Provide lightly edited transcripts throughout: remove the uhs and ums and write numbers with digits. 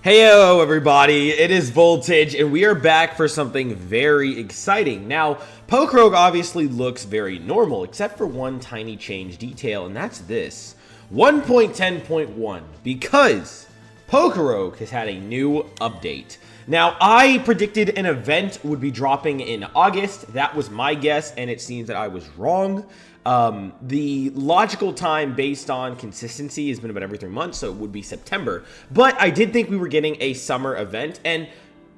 Heyo everybody, it is Voltage and we are back for something very exciting. Now, Pokerogue obviously looks very normal except for one tiny change detail, and that's this. 1.10.1, because Pokerogue has had a new update. Now, I predicted an event would be dropping in August. That was my guess, and it seems that I was wrong. The logical time based on consistency has been about every 3 months, so it would be September. But I did think we were getting a summer event, and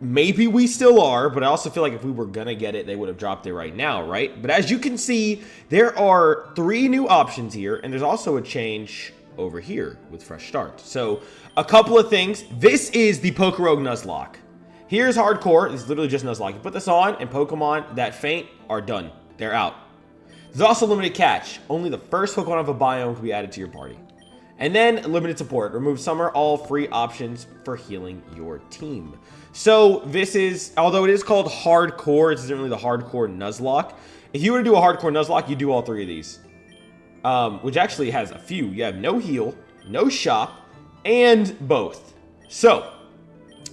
maybe we still are, but I also feel like if we were gonna get it, they would have dropped it right now, right? But as you can see, there are 3 new options here, and there's also a change over here with Fresh Start. So, a couple of things. This is the Pokerogue Nuzlocke. Here's Hardcore. This is literally just Nuzlocke. You put this on, and Pokemon that faint are done. They're out. There's also limited catch. Only the first Pokemon of a biome can be added to your party. And then limited support. Remove some or all free options for healing your team. So this is, although it is called Hardcore, it's really the Hardcore Nuzlocke. If you were to do a Hardcore Nuzlocke, you do all 3 of these. Which actually has a few. You have no heal, no shop, and both. So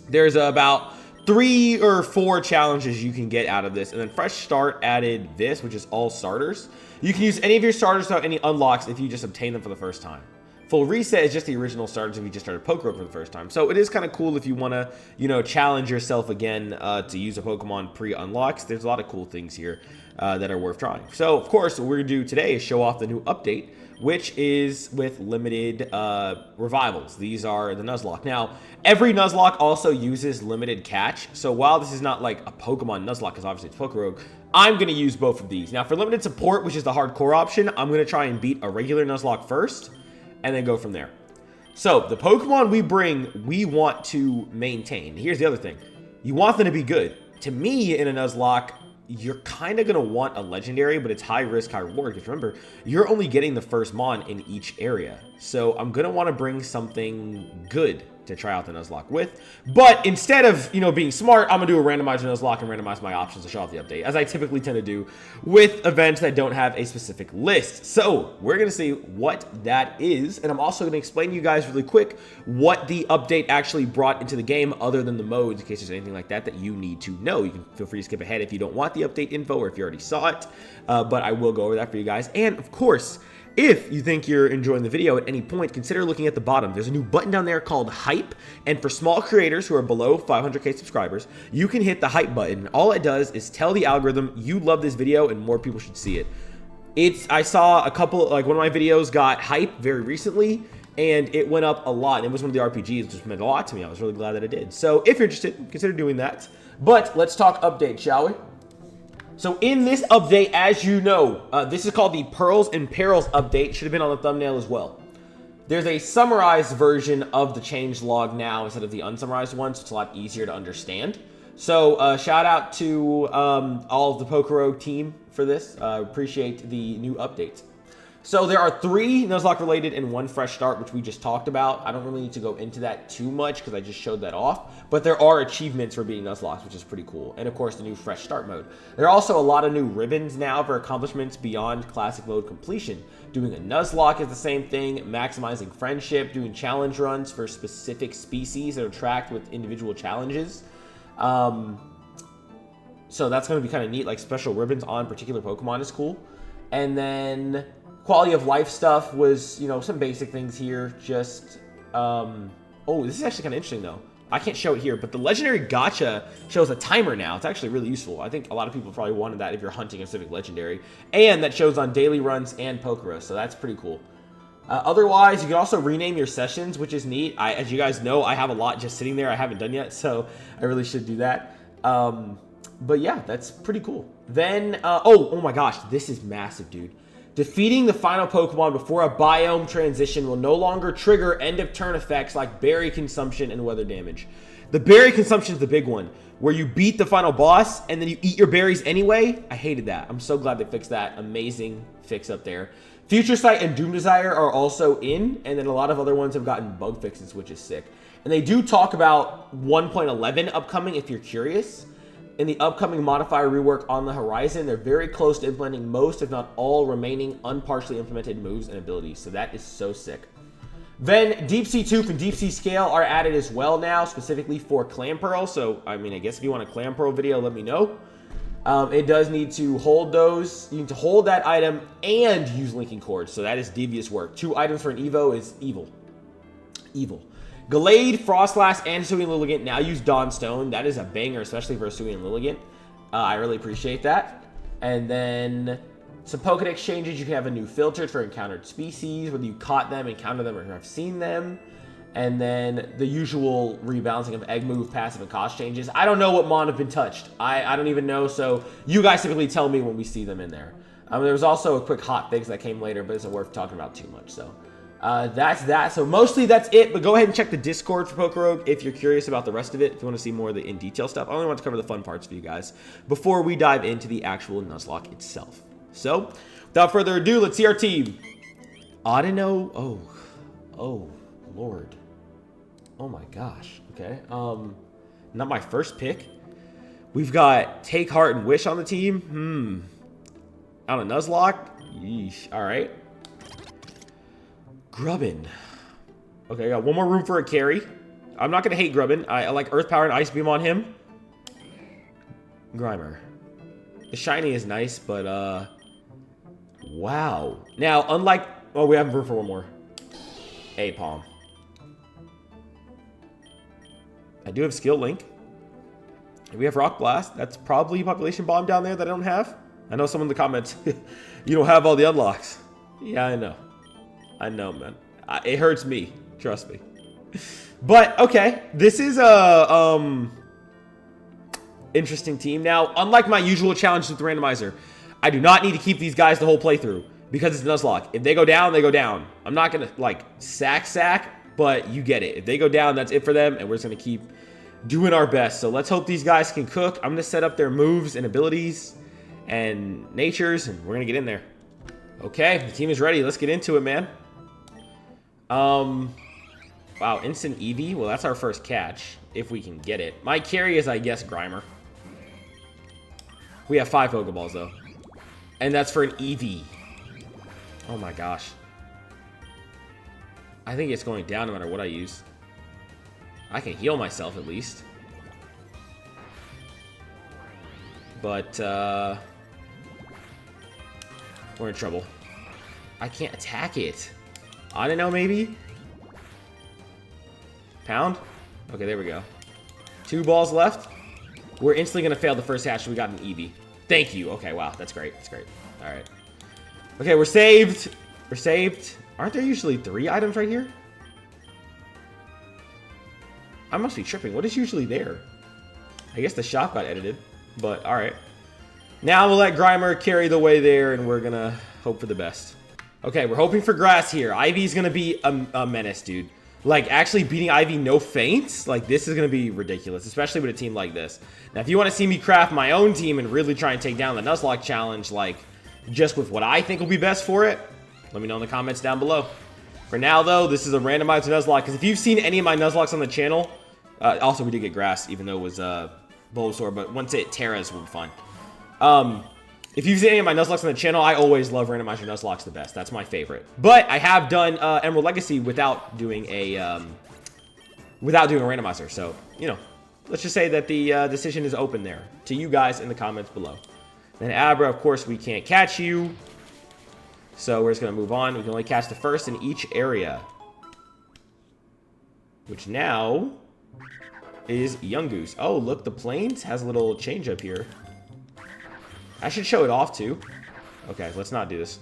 there's about 3 or 4 challenges you can get out of this, and then Fresh Start added this, which is all starters. You can use any of your starters without any unlocks if you just obtain them for the first time. Full Reset is just the original starters if you just started Pokerogue for the first time. So it is kind of cool if you want to, challenge yourself again to use a Pokemon pre-unlocks. There's a lot of cool things here that are worth trying. So, of course, what we're going to do today is show off the new update, which is with limited revivals. These are the Nuzlocke. Now, every Nuzlocke also uses limited catch. So while this is not like a Pokemon Nuzlocke, because obviously it's Pokerogue, I'm going to use both of these. Now, for limited support, which is the hardcore option, I'm going to try and beat a regular Nuzlocke first, and then go from there. So, the Pokemon we bring, we want to maintain. Here's the other thing. You want them to be good. To me, in a Nuzlocke, you're kind of going to want a legendary, but it's high risk, high reward. Because remember, you're only getting the first Mon in each area. So I'm going to want to bring something good to try out the Nuzlocke with. But instead of, being smart, I'm going to do a randomizer Nuzlocke and randomize my options to show off the update, as I typically tend to do with events that don't have a specific list. So we're going to see what that is. And I'm also going to explain to you guys really quick what the update actually brought into the game other than the modes, in case there's anything like that that you need to know. You can feel free to skip ahead if you don't want the update info or if you already saw it. But I will go over that for you guys. And of course, if you think you're enjoying the video at any point, consider looking at the bottom. There's a new button down there called Hype, and for small creators who are below 500k subscribers, you can hit the Hype button. All it does is tell the algorithm you love this video and more people should see it. I saw a couple, one of my videos got Hype very recently, and it went up a lot. It was one of the RPGs, which meant a lot to me. I was really glad that it did. So if you're interested, consider doing that. But let's talk update, shall we? So in this update, as you know, this is called the Pearls and Perils update. Should have been on the thumbnail as well. There's a summarized version of the changelog now instead of the unsummarized one, so it's a lot easier to understand. So shout out to all of the Pokerogue team for this. Appreciate the new updates. So there are 3 Nuzlocke related and 1 Fresh Start, which we just talked about. I don't really need to go into that too much because I just showed that off. But there are achievements for beating Nuzlocke, which is pretty cool. And of course, the new Fresh Start mode. There are also a lot of new ribbons now for accomplishments beyond classic mode completion. Doing a Nuzlocke is the same thing. Maximizing friendship, doing challenge runs for specific species that are tracked with individual challenges. So that's going to be kind of neat. Like special ribbons on particular Pokemon is cool. And then quality of life stuff was, some basic things here. Just, oh, this is actually kind of interesting, though. I can't show it here, but the legendary gacha shows a timer now. It's actually really useful. I think a lot of people probably wanted that if you're hunting a specific legendary. And that shows on daily runs and Pokerogue, so that's pretty cool. Otherwise, you can also rename your sessions, which is neat. As you guys know, I have a lot just sitting there I haven't done yet, so I really should do that. But yeah, that's pretty cool. Then, oh my gosh, this is massive, dude. Defeating the final Pokemon before a biome transition will no longer trigger end-of-turn effects like berry consumption and weather damage. The berry consumption is the big one, where you beat the final boss and then you eat your berries anyway. I hated that. I'm so glad they fixed that. Amazing fix up there. Future Sight and Doom Desire are also in, and then a lot of other ones have gotten bug fixes, which is sick. And they do talk about 1.11 upcoming if you're curious. In the upcoming modifier rework on the horizon, they're very close to implementing most, if not all, remaining unpartially implemented moves and abilities. So that is so sick. Then Deep Sea Tooth and Deep Sea Scale are added as well now, specifically for Clam Pearl. So, I mean, I guess if you want a Clam Pearl video, let me know. It does need to hold those. You need to hold that item and use linking cords. So that is devious work. 2 items for an Evo is evil. Evil. Gallade, Frostlass, and Hisuian Lilligant now use Dawnstone. That is a banger, especially for Hisuian Lilligant. I really appreciate that. And then some Pokedex changes. You can have a new filter for encountered species, whether you caught them, encountered them, or have seen them. And then the usual rebalancing of egg move, passive, and cost changes. I don't know what mon have been touched. I don't even know, so you guys typically tell me when we see them in there. There was also a quick hot fix that came later, but it's not worth talking about too much. So that's that. So mostly that's it, but go ahead and check the Discord for Pokerogue if you're curious about the rest of it, if you want to see more of the in-detail stuff. I only want to cover the fun parts for you guys before we dive into the actual Nuzlocke itself. So, without further ado, let's see our team. Audino, oh, Lord. Oh my gosh, okay. Not my first pick. We've got Take Heart and Wish on the team. On a Nuzlocke? Yeesh, all right. Grubbin. Okay, I got one more room for a carry. I'm not gonna hate Grubbin. I like Earth Power and Ice Beam on him. Grimer. The shiny is nice, but wow. Now, unlike, oh, we have room for one more. Palm. I do have Skill Link. We have Rock Blast. That's probably Population Bomb down there that I don't have. I know some in the comments, you don't have all the unlocks. Yeah, I know. I know, man. It hurts me. Trust me. But, okay. This is a interesting team. Now, unlike my usual challenge with the randomizer, I do not need to keep these guys the whole playthrough because it's Nuzlocke. If they go down, they go down. I'm not going to, like, sack, but you get it. If they go down, that's it for them, and we're just going to keep doing our best. So let's hope these guys can cook. I'm going to set up their moves and abilities and natures, and we're going to get in there. Okay, the team is ready. Let's get into it, man. Wow, instant Eevee. Well, that's our first catch, if we can get it. My carry is, I guess, Grimer. We have 5 Pokeballs, though. And that's for an Eevee. Oh, my gosh. I think it's going down no matter what I use. I can heal myself, at least. But, we're in trouble. I can't attack it. I don't know, maybe? Pound? Okay, there we go. 2 balls left. We're instantly going to fail the first hatch. We got an Eevee. Thank you. Okay, wow. That's great. That's great. All right. Okay, we're saved. We're saved. Aren't there usually 3 items right here? I must be tripping. What is usually there? I guess the shop got edited, but all right. Now we'll let Grimer carry the way there, and we're going to hope for the best. Okay, we're hoping for grass here. Ivy's going to be a menace, dude. Like, actually beating Ivy no feints? Like, this is going to be ridiculous, especially with a team like this. Now, if you want to see me craft my own team and really try and take down the Nuzlocke challenge, like, just with what I think will be best for it, let me know in the comments down below. For now, though, this is a randomized Nuzlocke, because if you've seen any of my Nuzlocks on the channel, also, we did get grass, even though it was Bulbasaur, but once it Terras, we'll be fine. If you've seen any of my Nuzlocks on the channel, I always love Randomizer Nuzlocke the best. That's my favorite. But I have done Emerald Legacy without doing a randomizer. So, you know, let's just say that the decision is open there to you guys in the comments below. Then Abra, of course, we can't catch you. So we're just going to move on. We can only catch the first in each area. Which now is Yungoos. Oh, look, the Plains has a little change up here. I should show it off, too. Okay, let's not do this.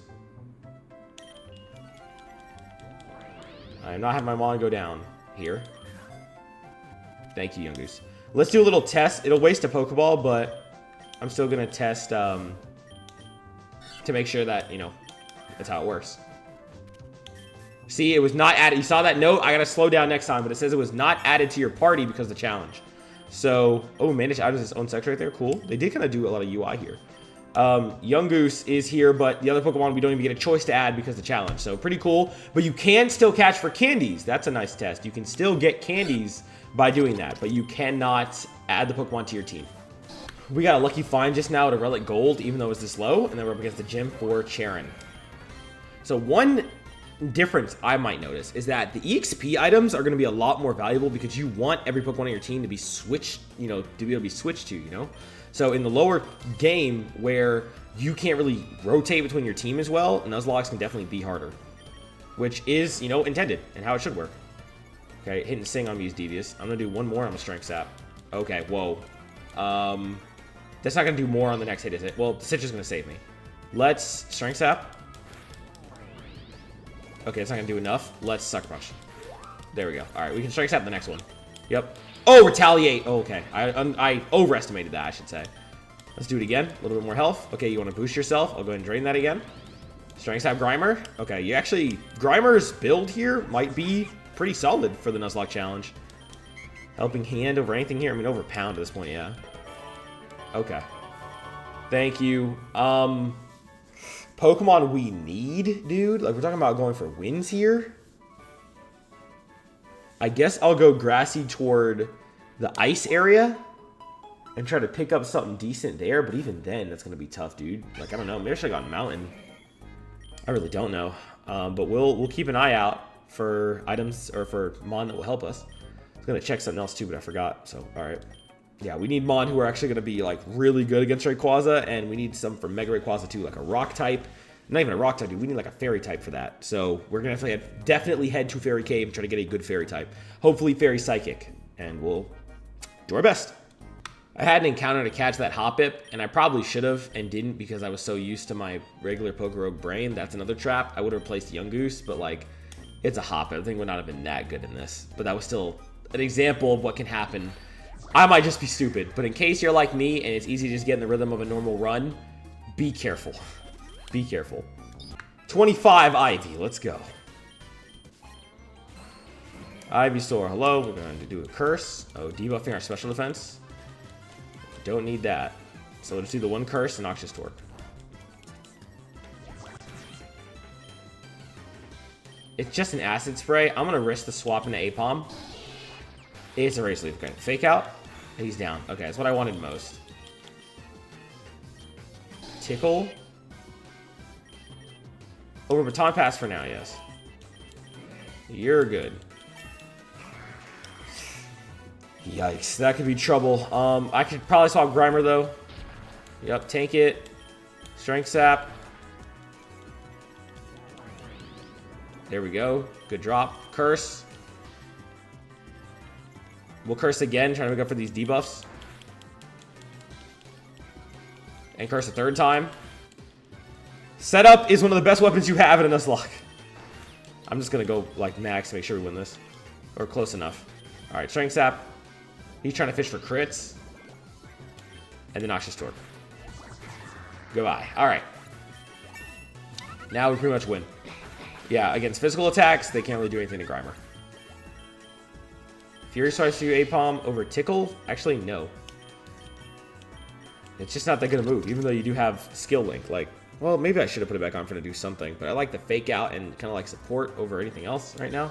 I am not having my Mon go down here. Thank you, Yungoos. Let's do a little test. It'll waste a Pokeball, but I'm still going to test to make sure that, you know, that's how it works. See, it was not added. You saw that note? I got to slow down next time, but it says it was not added to your party because of the challenge. So, oh, managed out of his own section right there. Cool. They did kind of do a lot of UI here. Yungoos is here, but the other Pokemon we don't even get a choice to add because of the challenge. So pretty cool. But you can still catch for candies. That's a nice test. You can still get candies by doing that, but you cannot add the Pokemon to your team. We got a lucky find just now at a Relic Gold, even though it's this low, and then we're up against the gym for Charon. So one difference I might notice is that the EXP items are going to be a lot more valuable because you want every Pokemon on your team to be switched, you know, to be able to be switched to, you know? So in the lower game where you can't really rotate between your team as well, Nuzlocke can definitely be harder, which is, you know, intended and how it should work. Okay, Hit and Sing on me is devious. I'm going to do one more. I'm going to Strength Sap. Okay, whoa. That's not going to do more on the next hit, is it? Well, Stitch is going to save me. Let's Strength Sap. Okay, it's not going to do enough. Let's Sucker Punch. There we go. All right, we can Strength Sap the next one. Yep. Oh, Retaliate. Oh, okay. I overestimated that, I should say. Let's do it again. A little bit more health. Okay, you want to boost yourself. I'll go ahead and drain that again. Strength Sap Grimer. Okay, you actually... Grimer's build here might be pretty solid for the Nuzlocke challenge. Helping Hand over anything here? I mean, over Pound at this point, yeah. Okay. Thank you. Pokemon we need, dude. Like, we're talking about going for wins here. I guess I'll go Grassy toward the ice area and try to pick up something decent there. But even then, that's going to be tough, dude. Like, I don't know. Maybe I should have gone Mountain. I really don't know. But we'll keep an eye out for items or for Mon that will help us. I was going to check something else, too, but I forgot. So, all right. Yeah, we need Mon who are actually going to be, like, really good against Rayquaza, and we need some for Mega Rayquaza, too, like a Rock type. Not even a Rock type, dude. We need, like, a Fairy type for that. So we're going to definitely head to Fairy Cave and try to get a good Fairy type. Hopefully Fairy Psychic, and we'll do our best. I had an encounter to catch that Hoppip, and I probably should have and didn't because I was so used to my regular Pokerogue brain. That's another trap. I would have replaced Yungoos, but, like, it's a Hoppip. I think would not have been that good in this. But that was still an example of what can happen. I might just be stupid, but in case you're like me and it's easy to just get in the rhythm of a normal run, be careful. Be careful. 25 Ivy, let's go. Ivysaur, hello. We're going to do a curse. Oh, debuffing our special defense. Don't need that. So let's do the one curse and Noxious Torque. It's just an acid spray. I'm going to risk the swap into Apom. It's a Race Leaf. Okay, Fake Out. He's down. Okay, that's what I wanted most. Tickle. Over Baton Pass for now, yes. You're good. Yikes, that could be trouble. I could probably swap Grimer, though. Yep, tank it. Strength Sap. There we go. Good drop. Curse. We'll curse again, trying to make up for these debuffs. And curse a third time. Setup is one of the best weapons you have in a Nuzlocke. I'm just going to go like max to make sure we win this. Or close enough. Alright, Strength Sap. He's trying to fish for crits. And then Noxious Torque. Goodbye. Alright. Now we pretty much win. Yeah, against physical attacks, they can't really do anything to Grimer. Fury Swipe to Apom over Tickle? Actually, no. It's just not that good a move, even though you do have Skill Link. Like, well, maybe I should have put it back on for to do something, but I like the Fake Out and kind of like support over anything else right now.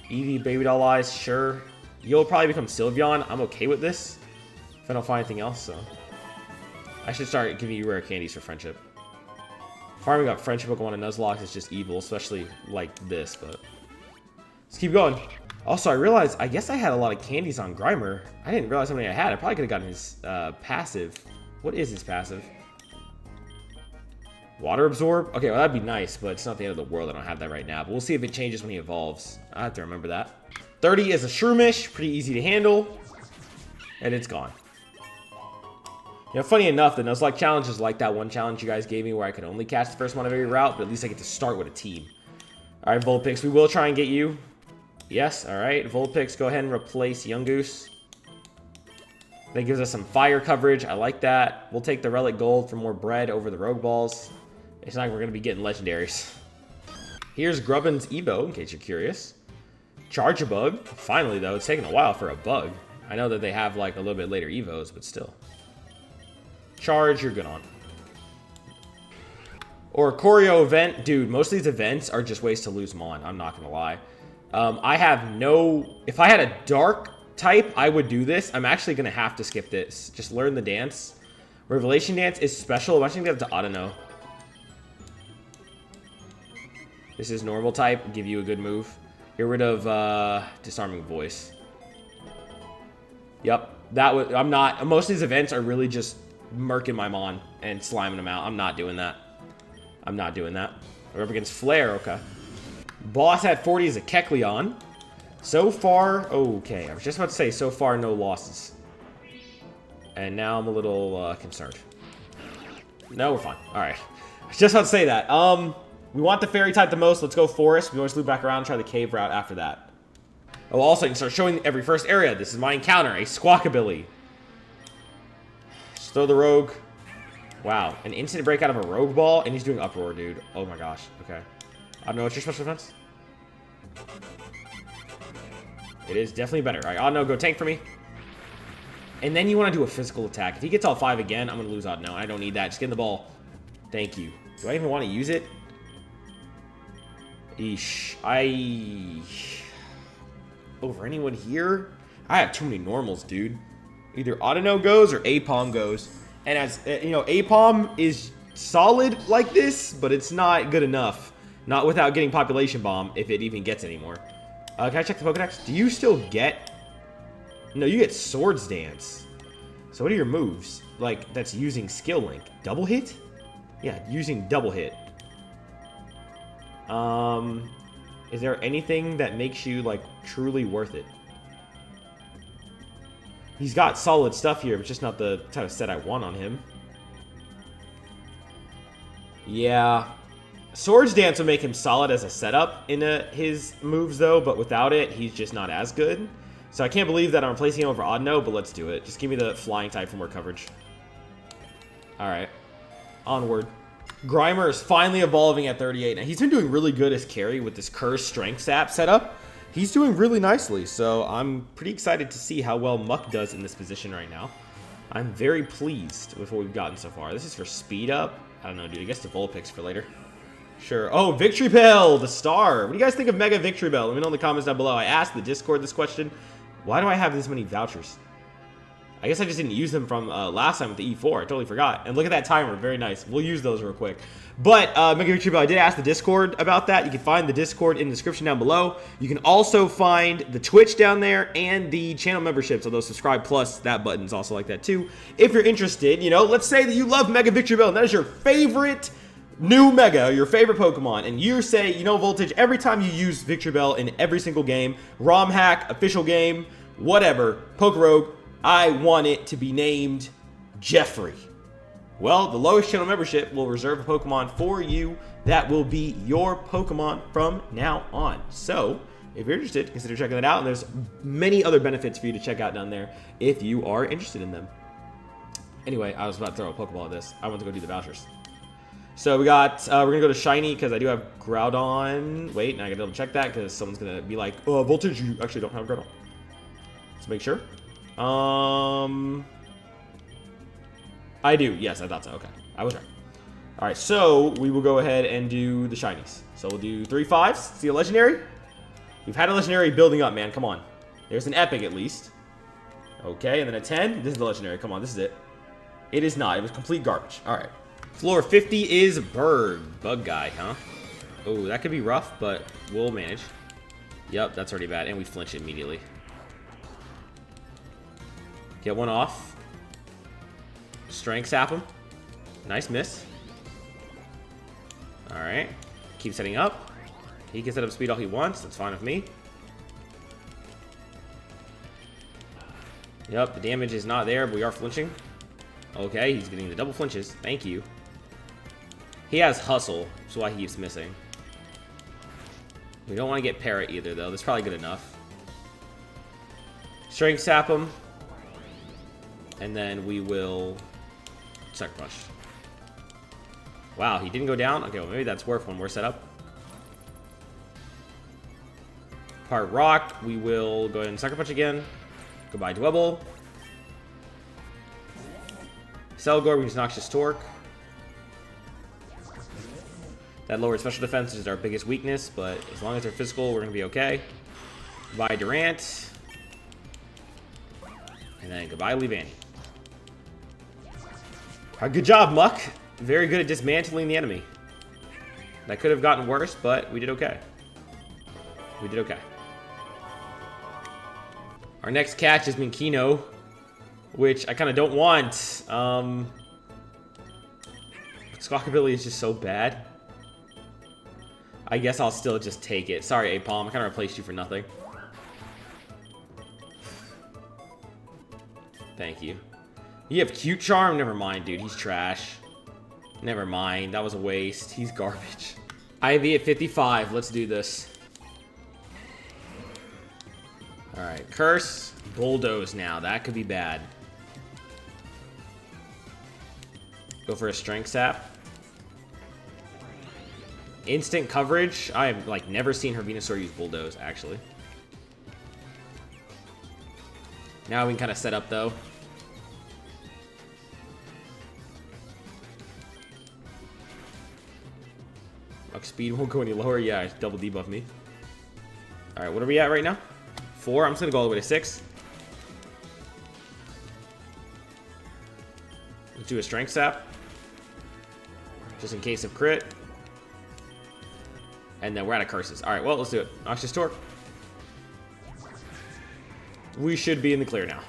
Eevee, Baby Doll Eyes, sure. You'll probably become Sylveon. I'm okay with this if I don't find anything else, so. I should start giving you rare candies for friendship. Farming up friendship Pokemon in Nuzlocke is just evil, especially like this, but let's keep going. Also, I realized, I guess I had a lot of candies on Grimer. I didn't realize how many I had. I probably could have gotten his passive. What is his passive? Water Absorb? Okay, well, that'd be nice, but it's not the end of the world. I don't have that right now, but we'll see if it changes when he evolves. I have to remember that. 30 is a Shroomish. Pretty easy to handle. And it's gone. You know, funny enough, the Nuzlocke challenge is like that one challenge you guys gave me where I could only catch the first one of every route, but at least I get to start with a team. All right, Vulpix, we will try and get you. Yes, all right. Vulpix, go ahead and replace Yungoos. That gives us some fire coverage. I like that. We'll take the Relic Gold for more bread over the Rogue Balls. It's not like we're going to be getting legendaries. Here's Grubbin's Evo, in case you're curious. Charge-a-Bug. Finally, though, it's taken a while for a bug. I know that they have, like, a little bit later Evos, but still. Charge, you're good on. Or a Choreo event. Dude, most of these events are just ways to lose Mon. I'm not going to lie. I have no... If I had a Dark type, I would do this. I'm actually going to have to skip this. Just learn the dance. Revelation Dance is special. I'm actually going to have to Autono. This is normal type. Give you a good move. Get rid of disarming voice. Yep. That was. I'm not. Most of these events are really just murking my Mon and sliming them out. I'm not doing that. I'm not doing that. We're up against Flare. Okay. Boss at 40 is a Kecleon. So far, okay. I was just about to say, so far, no losses. And now I'm a little concerned. No, we're fine. All right. I was just about to say that. We want the fairy type the most. Let's go forest. We always loop back around and try the cave route after that. Oh, also, you can start showing every first area. This is my encounter, a Squawkabilly. Just throw the rogue. Wow, an instant break out of a rogue ball, and he's doing uproar, dude. Oh my gosh. Okay. I don't know. What's your special defense? It is definitely better. All right, Oddno, go tank for me. And then you want to do a physical attack. If he gets all 5 again, I'm going to lose Oddno. I don't need that. Just get in the ball. Thank you. Do I even want to use it? Eesh. Over anyone here? I have too many normals, dude. Either Oddno goes or Apom goes. And as, you know, Apom is solid like this, but it's not good enough. Not without getting Population Bomb, if it even gets anymore. Can I check the Pokedex? Do you still get... No, you get Swords Dance. So what are your moves? Like, that's using Skill Link. Double hit? Yeah, using double hit. Is there anything that makes you, like, truly worth it? He's got solid stuff here, but just not the type of set I want on him. Yeah. Swords Dance will make him solid as a setup in his moves, though, but without it, he's just not as good. So I can't believe that I'm replacing him over Oddno, but let's do it. Just give me the flying type for more coverage. Alright. Onward. Grimer is finally evolving at 38. Now, he's been doing really good as carry with this Curse Strength Sap setup. He's doing really nicely, so I'm pretty excited to see how well Muck does in this position right now. I'm very pleased with what we've gotten so far. This is for speed up. I don't know, dude. I guess the Vulpix for later. Sure. Oh, Victory Bell, the star. What do you guys think of Mega Victory Bell? Let me know in the comments down below. I asked the Discord this question. Why do I have this many vouchers? I guess I just didn't use them from last time with the E4. I totally forgot. And look at that timer. Very nice. We'll use those real quick. But Mega Victory Bell, I did ask the Discord about that. You can find the Discord in the description down below. You can also find the Twitch down there and the channel memberships. Although subscribe plus, that button's also like that too. If you're interested, you know, let's say that you love Mega Victory Bell and that is your favorite new Mega, your favorite Pokemon, and you say, you know, Voltage, every time you use Victory Bell in every single game, ROM hack, official game, whatever, Pokerogue, I want it to be named Jeffrey. Well, the lowest channel membership will reserve a Pokemon for you that will be your Pokemon from now on. So, if you're interested, consider checking that out, and there's many other benefits for you to check out down there if you are interested in them. Anyway, I was about to throw a Pokeball at this. I want to go do the vouchers. So we got, we're going to go to Shiny because I do have Groudon. Wait, now I got to double check that because someone's going to be like, oh, Voltage, you actually don't have Groudon. Let's make sure. I do. Yes, I thought so. Okay. I was right. All right, so we will go ahead and do the Shinies. So we'll do 3 5s. See a Legendary? We've had a Legendary building up, man. Come on. There's an Epic at least. Okay, and then a 10. This is the Legendary. Come on, this is it. It is not. It was complete garbage. All right. Floor 50 is Bird. Bug guy, huh? Oh, that could be rough, but we'll manage. Yep, that's already bad. And we flinch immediately. Get one off. Strength sap him. Nice miss. Alright. Keep setting up. He can set up speed all he wants. That's fine with me. Yep, the damage is not there, but we are flinching. Okay, he's getting the double flinches. Thank you. He has Hustle, that's why he keeps missing. We don't want to get Parrot either, though. That's probably good enough. Strength sap him. And then we will Sucker Punch. Wow, he didn't go down? Okay, well, maybe that's worth one more setup. Part Rock, we will go ahead and Sucker Punch again. Goodbye, Dwebble. Selgor, we use Noxious Torque. That lowered special defense is our biggest weakness, but as long as they're physical, we're going to be okay. Goodbye, Durant. And then goodbye, Leavanny. Good job, Muck. Very good at dismantling the enemy. That could have gotten worse, but we did okay. We did okay. Our next catch is Minkino, which I kind of don't want. Squawkabilly is just so bad. I guess I'll still just take it. Sorry, Apalm. I kind of replaced you for nothing. Thank you. You have Cute Charm? Never mind, dude. He's trash. Never mind. That was a waste. He's garbage. IV at 55. Let's do this. Alright. Curse. Bulldoze now. That could be bad. Go for a Strength Sap. Instant coverage. I have, like, never seen her Venusaur use Bulldoze, actually. Now we can kind of set up, though. Speed won't go any lower. Yeah, it's double debuff me. Alright, what are we at right now? 4. I'm just going to go all the way to 6. Let's do a Strength Sap. Just in case of crit. And then we're out of curses. Alright, well, let's do it. Noxious Torque. We should be in the clear now.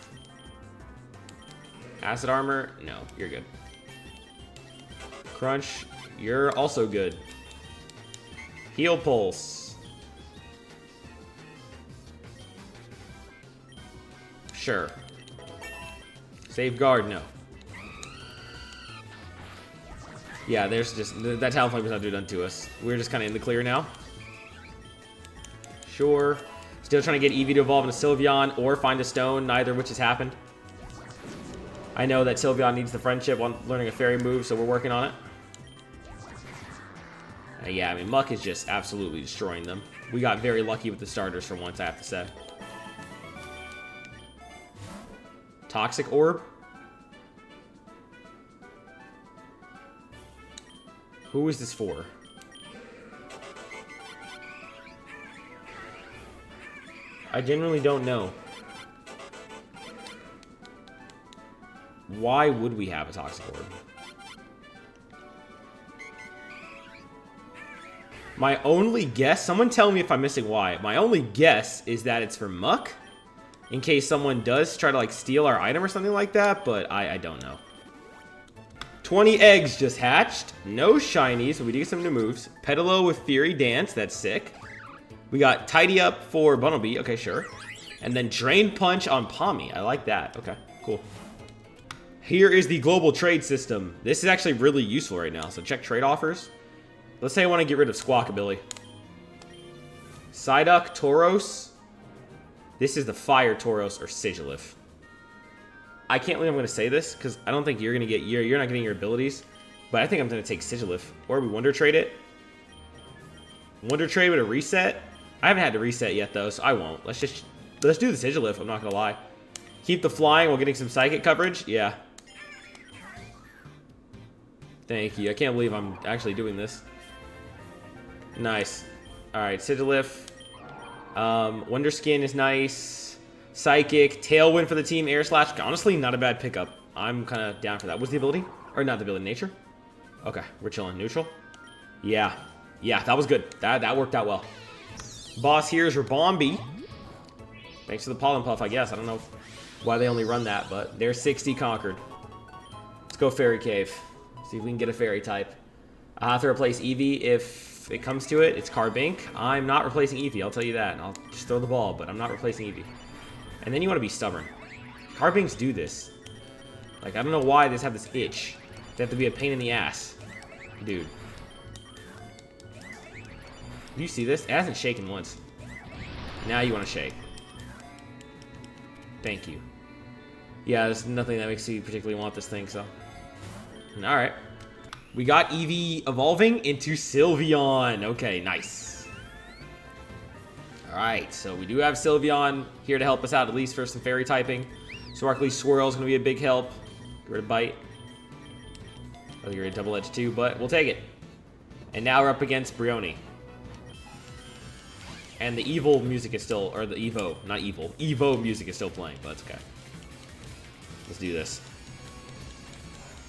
Acid Armor. No, you're good. Crunch. You're also good. Heal Pulse. Sure. Safeguard, no. Yeah, there's just... That Talon Flame was not done to us. We're just kind of in the clear now. Sure. Still trying to get Eevee to evolve into Sylveon or find a stone, neither of which has happened. I know that Sylveon needs the friendship while learning a fairy move, so we're working on it. Yeah, I mean, Muck is just absolutely destroying them. We got very lucky with the starters for once, I have to say. Toxic Orb. Who is this for? I genuinely don't know. Why would we have a Toxic Orb? My only guess, someone tell me if I'm missing why. My only guess is that it's for Muck, in case someone does try to like steal our item or something like that, but I don't know. 20 eggs just hatched. No shinies, but we do get some new moves. Petalo with Fury Dance, that's sick. We got Tidy Up for Bunnelby, okay, sure. And then Drain Punch on Pommy, I like that, okay, cool. Here is the global trade system. This is actually really useful right now, so check trade offers. Let's say I want to get rid of Squawkabilly. Psyduck, Tauros. This is the Fire Tauros or Sigilyph. I can't believe I'm going to say this, because I don't think you're going to get... You're not getting your abilities. But I think I'm going to take Sigilyph. Or we Wonder Trade it. Wonder Trade with a reset. I haven't had to reset yet, though, so I won't. Let's do the Sigilyph, I'm not going to lie. Keep the flying while getting some psychic coverage. Yeah. Thank you. I can't believe I'm actually doing this. Nice. Alright, Sigilyph. Wonder Skin is nice. Psychic. Tailwind for the team. Air Slash. Honestly, not a bad pickup. I'm kind of down for that. What's the ability? Or not the ability. Nature? Okay. We're chilling. Neutral? Yeah. Yeah, that was good. That worked out well. Boss here is Rabombi. Thanks to the Pollen Puff, I guess. I don't know why they only run that, but they're 60 conquered. Let's go Fairy Cave. See if we can get a Fairy type. I'll have to replace Eevee if it comes to it. It's Carbink. I'm not replacing Eevee, I'll tell you that. And I'll just throw the ball, but I'm not replacing Eevee. And then you want to be stubborn. Carbinks do this. Like, I don't know why they just have this itch. They have to be a pain in the ass. Dude. Do you see this? It hasn't shaken once. Now you want to shake. Thank you. Yeah, there's nothing that makes you particularly want this thing, so. Alright. We got Eevee evolving into Sylveon. Okay, nice. Alright, so we do have Sylveon here to help us out, at least for some fairy typing. Sparkly Swirl is going to be a big help. Get rid of Bite. Oh, you're a double edge too, but we'll take it. And now we're up against Brioni. And the evil music is still, or the Evo, not evil. Evo music is still playing, but it's okay. Let's do this.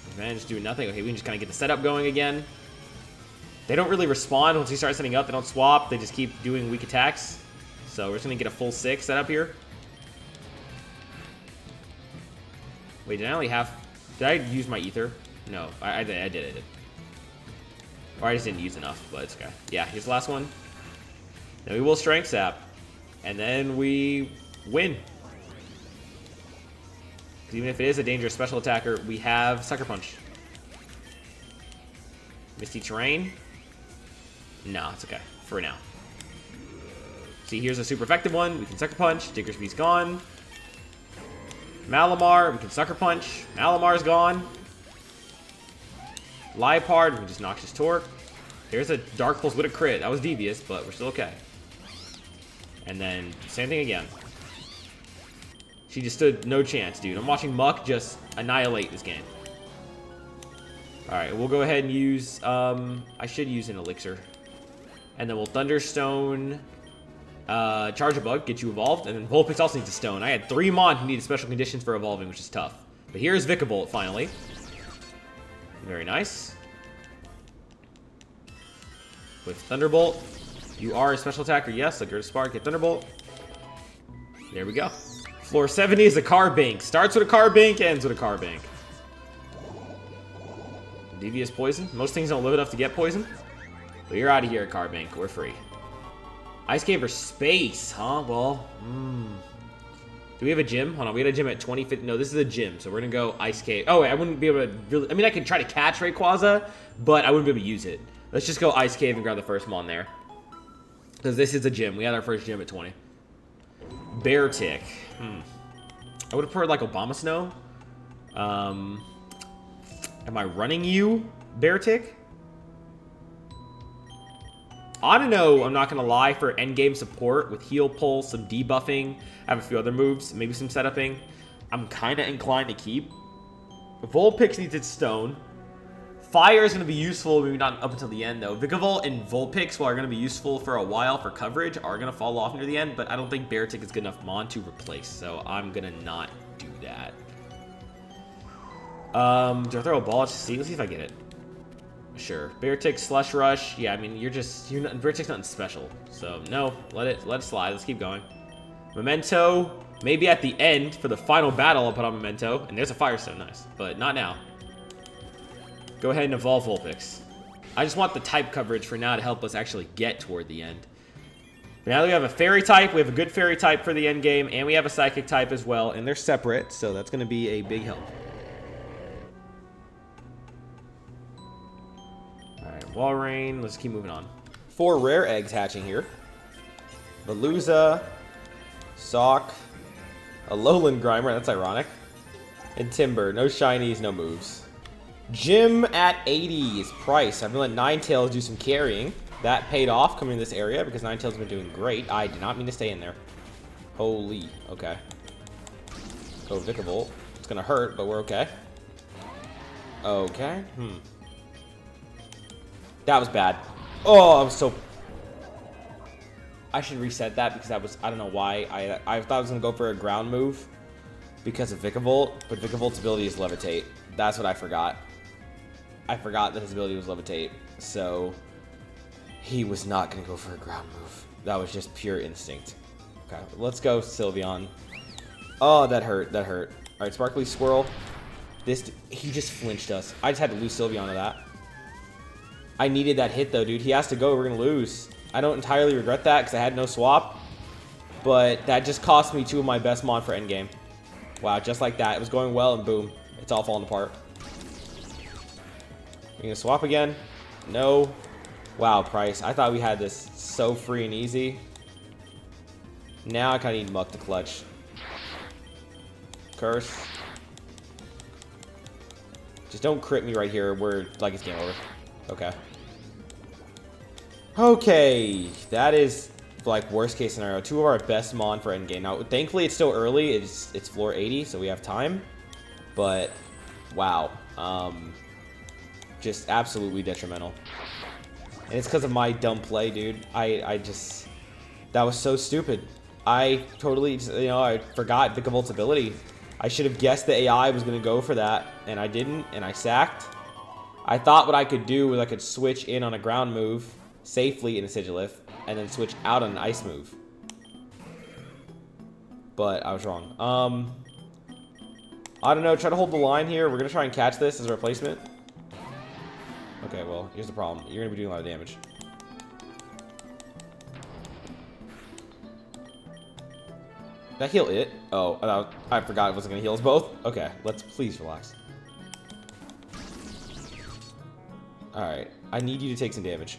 Revenge doing nothing. Okay, we can just kind of get the setup going again. They don't really respond once you start setting up. They don't swap. They just keep doing weak attacks. So we're just going to get a full 6 set up here. Wait, did I only have... Did I use my ether? No, I did. Or I just didn't use enough, but it's okay. Yeah, here's the last one. Then we will Strength Sap. And then we win. Because even if it is a dangerous special attacker, we have Sucker Punch. Misty Terrain. No, it's okay. For now. See, here's a super effective one. We can Sucker Punch. Diggersby's gone. Malamar, we can Sucker Punch. Malamar's gone. Liepard, we can just Noxious Torque. There's a Dark Pulse with a crit. That was devious, but we're still okay. And then, same thing again. She just stood no chance, dude. I'm watching Muck just annihilate this game. Alright, we'll go ahead and use... I should use an Elixir. And then we'll Thunderstone... Charge a Bug, get you evolved, and then Vulpix also needs a stone. I had 3 Mon who needed special conditions for evolving, which is tough. But here's Vikavolt, finally. Very nice. With Thunderbolt. You are a special attacker, yes. Like a Spark, get Thunderbolt. There we go. Floor 70 is a Carbink. Starts with a Carbink, ends with a Carbink. Devious Poison. Most things don't live enough to get poison. But you're out of here, Carbink. We're free. Ice Cave or Space, huh? Well, do we have a gym? Hold on, we had a gym at 2050. No, this is a gym, so we're gonna go Ice Cave. Oh, wait, I wouldn't be able to really... I mean, I could try to catch Rayquaza, but I wouldn't be able to use it. Let's just go Ice Cave and grab the first Mon there. Because this is a gym. We had our first gym at 20. Beartic. I would have preferred, like, Obama Snow. Am I running you, Beartic? I don't know, I'm not going to lie, for endgame support with Heal Pulse, some debuffing, I have a few other moves, maybe some setuping. I'm kind of inclined to keep. Vulpix needs its stone. Fire is going to be useful, maybe not up until the end, though. Vikavolt and Vulpix, while are going to be useful for a while for coverage, are going to fall off near the end, but I don't think Beartic is good enough Mon to replace, so I'm going to not do that. Do I throw a ball? Let's see if I get it. Sure. Beartic, Slush Rush. Yeah, I mean, Beartic's nothing special. So, no. Let it slide. Let's keep going. Memento. Maybe at the end, for the final battle, I'll put on Memento. And there's a Firestone. Nice. But not now. Go ahead and evolve Vulpix. I just want the type coverage for now to help us actually get toward the end. But now that we have a Fairy type, we have a good Fairy type for the end game, and we have a Psychic type as well, and they're separate, so that's going to be a big help. Walrein, let's keep moving on. 4 rare eggs hatching here. Veluza, Sock, a Lowland Grimer, that's ironic. And Timber, no shinies, no moves. Gym at 80 is price. I'm gonna let Ninetales do some carrying. That paid off coming to this area because Ninetales has been doing great. I did not mean to stay in there. Holy, okay. Go Vikavolt. It's gonna hurt, but we're okay. Okay, That was bad. Oh, I was so... I should reset that because that was... I don't know why. I thought I was going to go for a ground move because of Vikavolt, but Vikavolt's ability is Levitate. That's what I forgot. I forgot that his ability was Levitate, so he was not going to go for a ground move. That was just pure instinct. Okay, let's go Sylveon. Oh, that hurt. That hurt. All right, Sparkly Swirl. He just flinched us. I just had to lose Sylveon to that. I needed that hit, though, dude. He has to go. We're going to lose. I don't entirely regret that because I had no swap. But that just cost me 2 of my best Mon for endgame. Wow, just like that. It was going well, and boom. It's all falling apart. You going to swap again? No. Wow, Price. I thought we had this so free and easy. Now I kind of need Muck to clutch. Curse. Just don't crit me right here. We're like it's game over. Okay. Okay, that is like worst case scenario. 2 of our best Mon for endgame. Now, thankfully, it's still early. It's floor 80, so we have time. But wow, just absolutely detrimental. And it's because of my dumb play, dude. I just that was so stupid. I totally, I forgot Vikavolt's ability. I should have guessed the AI was going to go for that, and I didn't, and I sacked. I thought what I could do was I could switch in on a ground move safely in a Sigilyph, and then switch out on an ice move. But I was wrong. I don't know. Try to hold the line here. We're going to try and catch this as a replacement. Okay, well, here's the problem. You're going to be doing a lot of damage. Did that heal it? Oh, I forgot it wasn't going to heal us both. Okay, let's please relax. Alright, I need you to take some damage.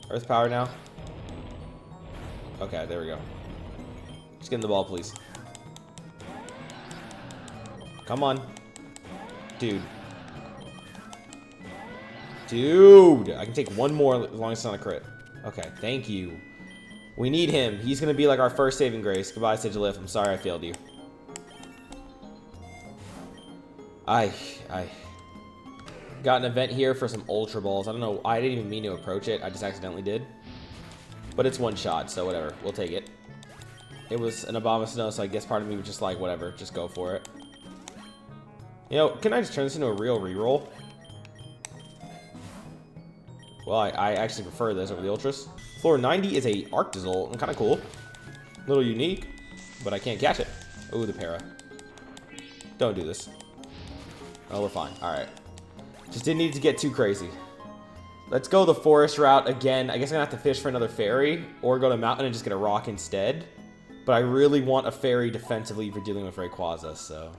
Earth power now. Okay, there we go. Just get in the ball, please. Come on. Dude. Dude! I can take one more as long as it's not a crit. Okay, thank you. We need him. He's going to be like our first saving grace. Goodbye, Sigilyph. I'm sorry I failed you. I got an event here for some Ultra Balls. I don't know. I didn't even mean to approach it. I just accidentally did. But it's one shot, so whatever. We'll take it. It was an Abomasnow, so I guess part of me was just like, whatever. Just go for it. You know, can I just turn this into a real reroll? Well, I actually prefer this over the Ultras. Floor 90 is a Arctozolt. Kind of cool. A little unique, but I can't catch it. Ooh, the para. Don't do this. Oh, we're fine. Alright. Just didn't need to get too crazy. Let's go the forest route again. I guess I'm going to have to fish for another fairy, or go to mountain and just get a rock instead. But I really want a fairy defensively for dealing with Rayquaza, so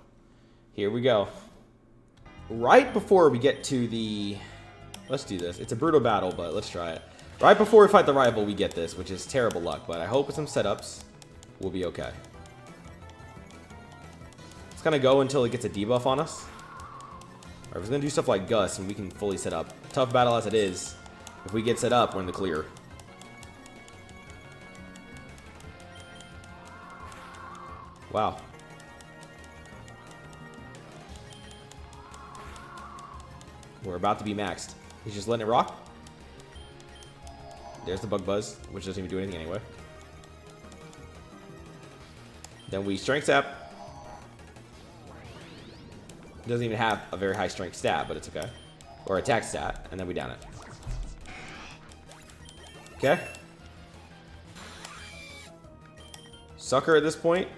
here we go. Right before we get to the... Let's do this. It's a brutal battle, but let's try it. Right before we fight the rival, we get this, which is terrible luck, but I hope with some setups, we'll be okay. It's going to go until it gets a debuff on us. Or if it's going to do stuff like Gus, and we can fully set up. Tough battle as it is, if we get set up, we're in the clear. Wow. We're about to be maxed. He's just letting it rock. There's the Bug Buzz, which doesn't even do anything anyway. Then we Strength Sap. Doesn't even have a very high strength stat, but it's okay. Or attack stat, and then we down it. Okay. Sucker at this point.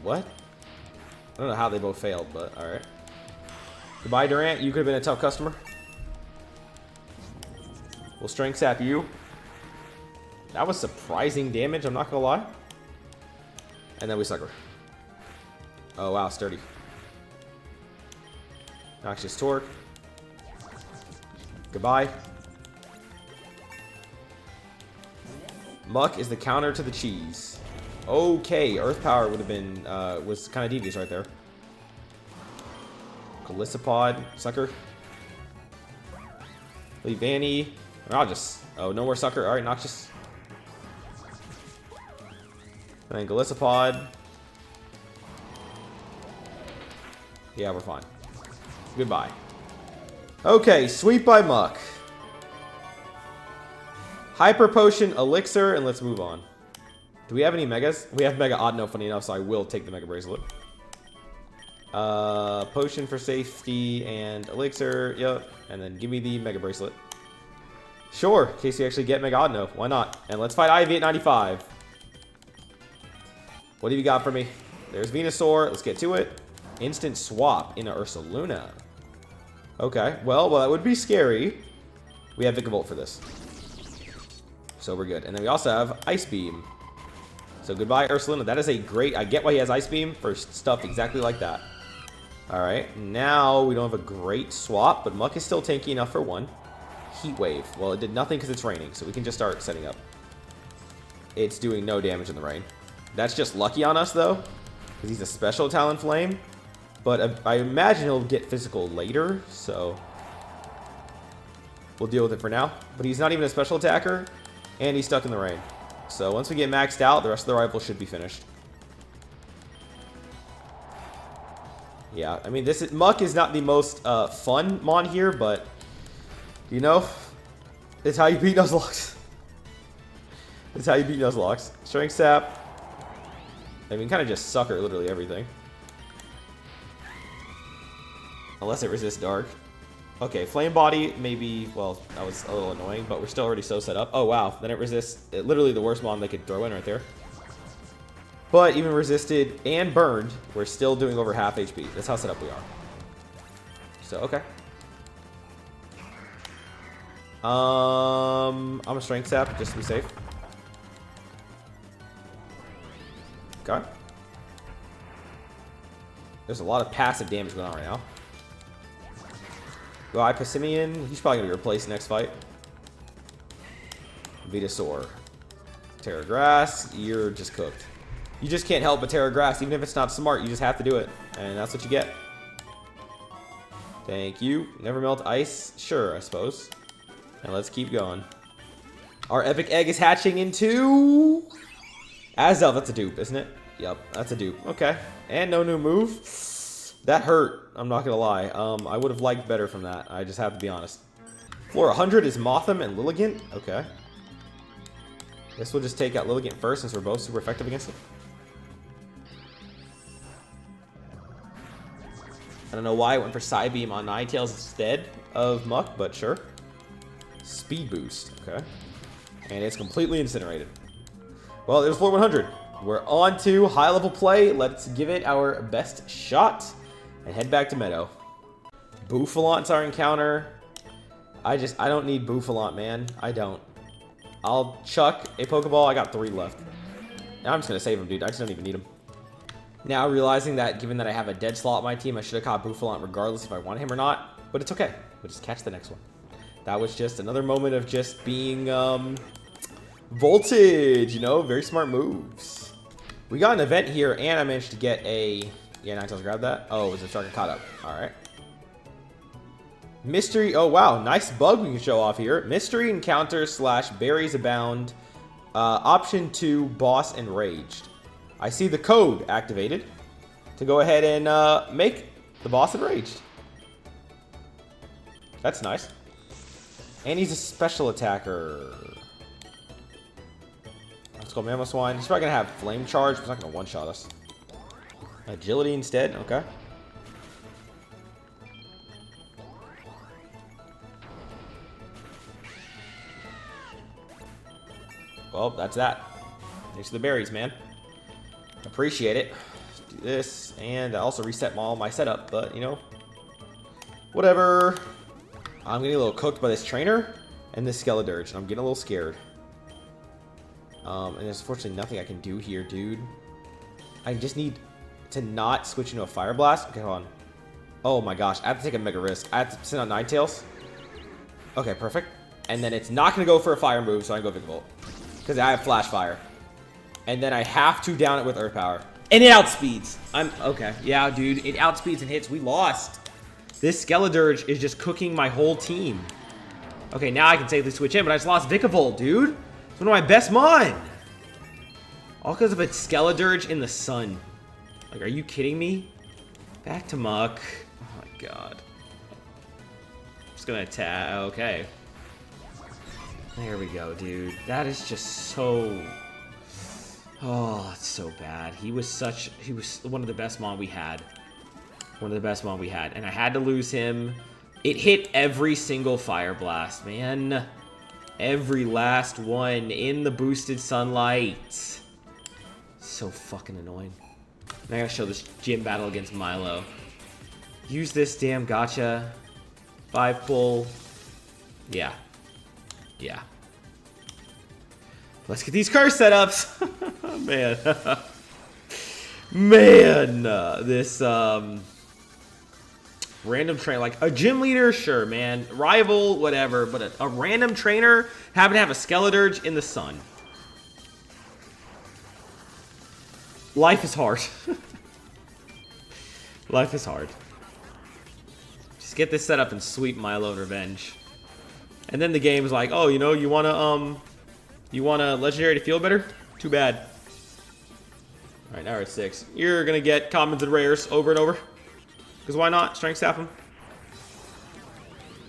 What? I don't know how they both failed, but alright. Goodbye, Durant. You could have been a tough customer. We'll Strength Sap you. That was surprising damage, I'm not gonna lie. And then we Sucker. Oh, wow, sturdy. Noxious Torque. Goodbye. Muck is the counter to the cheese. Okay, Earth Power would have been, was kind of devious right there. Calissopod, Sucker. Leave Vanny. I'll just, oh, no more Sucker. Alright, Noxious. And then Galissopod. Yeah, we're fine. Goodbye. Okay, Sweep by Muck. Hyper Potion, Elixir, and let's move on. Do we have any Megas? We have Mega Oddno, funny enough, so I will take the Mega Bracelet. Potion for safety and Elixir, yep. And then give me the Mega Bracelet. Sure, in case we actually get Mega Oddno. Why not? And let's fight Ivy at 95. What have you got for me? There's Venusaur. Let's get to it. Instant swap into Ursaluna. Okay, well, that would be scary. We have Vikavolt for this. So we're good. And then we also have Ice Beam. So goodbye, Ursaluna. That is a great... I get why he has Ice Beam for stuff exactly like that. Alright, now we don't have a great swap, but Muck is still tanky enough for one. Heat Wave. Well, it did nothing because it's raining, so we can just start setting up. It's doing no damage in the rain. That's just lucky on us, though, because he's a special Talonflame. But I imagine he'll get physical later, so we'll deal with it for now. But he's not even a special attacker, and he's stuck in the rain. So once we get maxed out, the rest of the rival should be finished. Yeah, I mean, Muck is not the most fun mon here, but, you know, it's how you beat Nuzlocks. It's how you beat Nuzlocke. Strength Sap. I mean, kind of just Sucker literally everything. Unless it resists dark. Okay, Flame Body, maybe, well, that was a little annoying, but we're still already so set up. Oh, wow. Then it resists literally the worst bomb they could throw in right there. But even resisted and burned, we're still doing over half HP. That's how set up we are. So, okay. I'm a Strength Sap, just to be safe. Okay. There's a lot of passive damage going on right now. Go Ipasimian. He's probably going to be replaced next fight. Venusaur. Terra Grass. You're just cooked. You just can't help but Terra Grass. Even if it's not smart, you just have to do it. And that's what you get. Thank you. Never melt ice. Sure, I suppose. And let's keep going. Our epic egg is hatching into... Azelf. That's a dupe, isn't it? Yep, that's a dupe. Okay. And no new move. That hurt. I'm not going to lie. I would have liked better from that. I just have to be honest. Floor 100 is Mothim and Lilligant. Okay. Guess we'll just take out Lilligant first since we're both super effective against it. I don't know why I went for Psybeam on Ninetales instead of Muck, but sure. Speed boost. Okay. And it's completely incinerated. Well, it was floor 100. We're on to high level play. Let's give it our best shot and head back to Meadow. Bouffalant's our encounter. I don't need Bouffalant, man. I don't. I'll chuck a Pokeball. I got 3 left. Now I'm just going to save him, dude. I just don't even need him. Now realizing that given that I have a dead slot on my team, I should have caught Bouffalant regardless if I want him or not. But it's okay. We'll just catch the next one. That was just another moment of just being voltage, you know, very smart moves. We got an event here, and I managed to get a... Yeah, Ninetales grabbed that. Oh, it was a Shark caught up. All right. Mystery... Oh, wow. Nice bug we can show off here. Mystery encounter / berries abound. Option 2, boss enraged. I see the code activated to go ahead and make the boss enraged. That's nice. And he's a special attacker. Let's go Mamoswine. He's probably going to have Flame Charge, but he's not going to one-shot us. Agility instead. Okay. Well, that's that. Thanks for the berries, man. Appreciate it. Let's do this. And I also reset all my setup, but, you know, whatever. I'm getting a little cooked by this trainer and this Skeledirge, and I'm getting a little scared. And there's unfortunately nothing I can do here, dude. I just need to not switch into a Fire Blast. Okay, hold on. Oh my gosh, I have to take a mega risk. I have to send out Ninetales. Okay, perfect. And then it's not going to go for a fire move, so I can go Vikavolt. Because I have Flash Fire. And then I have to down it with Earth Power. And it outspeeds. Okay. Yeah, dude. It outspeeds and hits. We lost. This Skeledirge is just cooking my whole team. Okay, now I can safely switch in, but I just lost Vikavolt, dude. It's one of my best mon. All because of a Skeledirge in the sun. Like, are you kidding me? Back to Muck. Oh my god. Just gonna attack. Okay. There we go, dude. That is just so... Oh, it's so bad. He was one of the best mon we had. One of the best mon we had. And I had to lose him. It hit every single Fire Blast, man. Every last one in the boosted sunlight. So fucking annoying. I gotta show this gym battle against Milo. Use this damn gacha. 5 pull. Yeah. Yeah. Let's get these curse setups. Man. Man. This random trainer, like a gym leader, sure, man. Rival, whatever. But a random trainer having to have a Skeledirge in the sun. Life is hard. Life is hard. Just get this set up and sweep Milo and revenge. And then the game's like, oh, you know, you want a legendary to feel better? Too bad. All right, now we're at 6. You're gonna get commons and rares over and over. Because why not? Strength Sap him.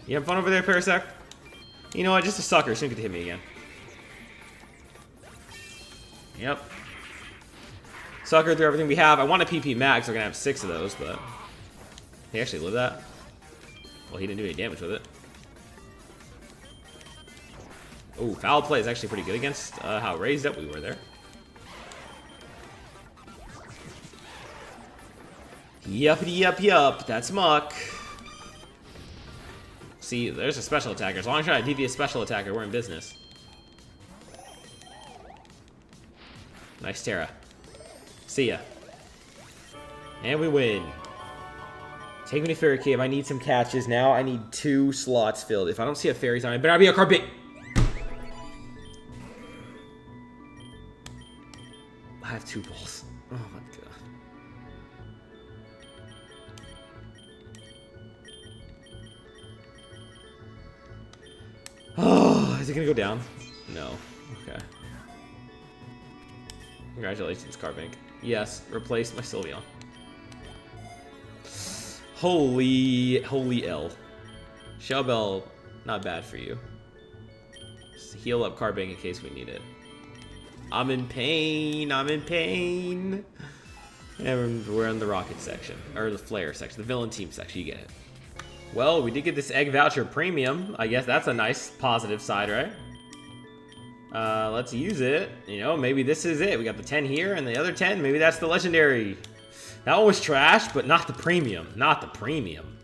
You having fun over there, Parasect? You know what? Just a sucker. Soon get to hit me again. Yep. Sucker through everything we have. I want a PP max. We're gonna have 6 of those, but he actually lived that. Well, he didn't do any damage with it. Oh, foul play is actually pretty good against how raised up we were there. Yup. That's Muck. See, there's a special attacker. As long as you're not a devious special attacker, we're in business. Nice Terra. See ya. And we win. Take me to Fairy Cave. I need some catches. Now I need 2 slots filled. If I don't see a fairy sign, it better be a card big. I have 2 balls. Oh my god. Oh, is it gonna go down? No. Okay. Congratulations, Carbink. Yes, replace my Sylveon. Holy L. Shellbell, not bad for you. Just heal up Carbink in case we need it. I'm in pain. And we're in the rocket section. Or the flare section. The villain team section. You get it. Well, we did get this egg voucher premium. I guess that's a nice positive side, right? Let's use it. You know, maybe this is it. We got the 10 here and the other 10. Maybe that's the legendary. That one was trash, but not the premium. Not the premium.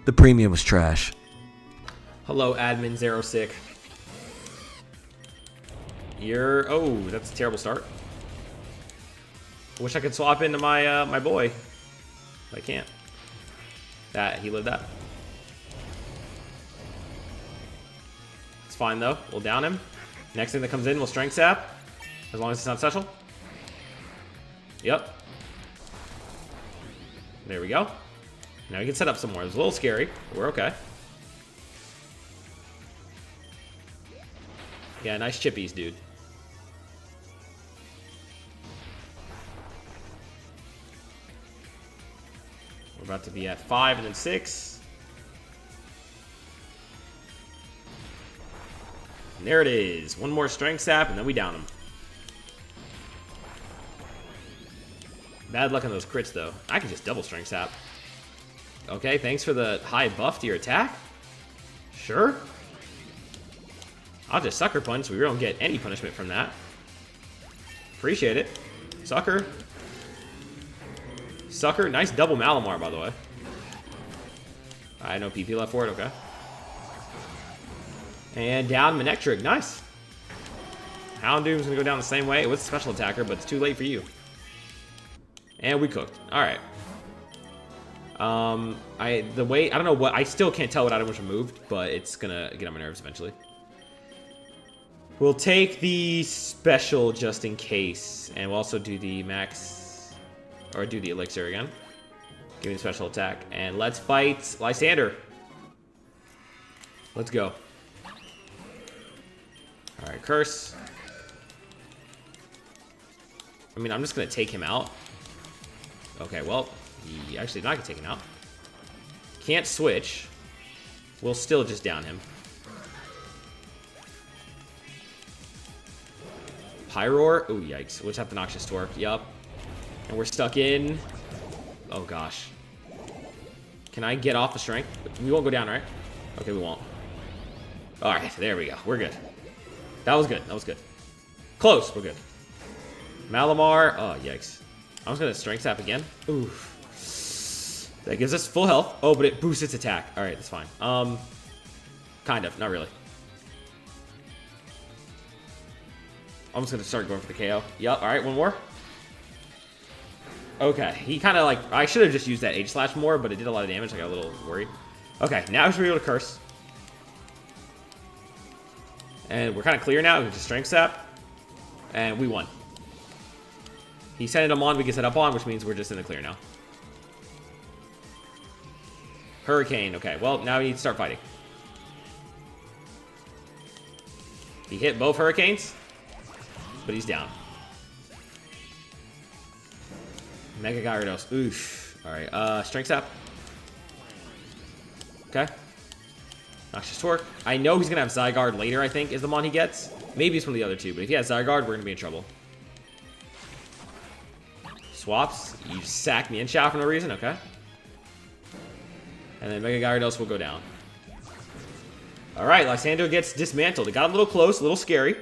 The premium was trash. Hello, admin06. You're... Oh, that's a terrible start. I wish I could swap into my my boy. But I can't. He lived that. It's fine, though. We'll down him. Next thing that comes in, we'll Strength Sap. As long as it's not special. Yep. There we go. Now we can set up some more. It's a little scary, but we're okay. Yeah, nice chippies, dude. We're about to be at 5 and then 6. And there it is. One more Strength Sap, and then we down him. Bad luck on those crits, though. I can just double Strength Sap. Okay, thanks for the high buff to your attack. Sure. I'll just Sucker Punch so we don't get any punishment from that. Appreciate it. Sucker. Sucker. Nice double Malamar, by the way. I had no PP left for it. Okay. And down Manectric. Nice. Houndoom's going to go down the same way. It was a special attacker, but it's too late for you. And we cooked. All right. I don't know what, I still can't tell what item was removed, but it's gonna get on my nerves eventually. We'll take the special just in case, and we'll also do the max, or do the elixir again. Give me the special attack, and let's fight Lysander. Let's go. All right, curse. I mean, I'm just gonna take him out. Okay, well, actually not gonna take him out. Can't switch. We'll still just down him. Pyroar. Oh, yikes. We'll just have the Noxious Torque. Yup. And we're stuck in. Oh, gosh. Can I get off the strength? We won't go down, right? Okay, we won't. All right, there we go. We're good. That was good. That was good. Close. We're good. Malamar. Oh, yikes. I'm just going to Strength Sap again. Oof. That gives us full health. Oh, but it boosts its attack. All right, that's fine. Kind of. Not really. I'm just going to start going for the KO. Yup. All right, one more. Okay. He kind of like... I should have just used that H-Slash more, but it did a lot of damage. I got a little worried. Okay, now we should be able to curse. And we're kind of clear now. We can just Strength Sap. And we won. He sent him on, we can set up on, which means we're just in the clear now. Hurricane. Okay, well, now we need to start fighting. He hit both Hurricanes, but he's down. Mega Gyarados. Oof. All right, Strength Sap. Okay. Noxious Torque. I know he's going to have Zygarde later, I think, is the mon he gets. Maybe it's one of the other two, but if he has Zygarde, we're going to be in trouble. Swaps. You sack me in Chow for no reason. Okay. And then Mega Gyarados will go down. Alright, Lysandre gets dismantled. It got a little close, a little scary.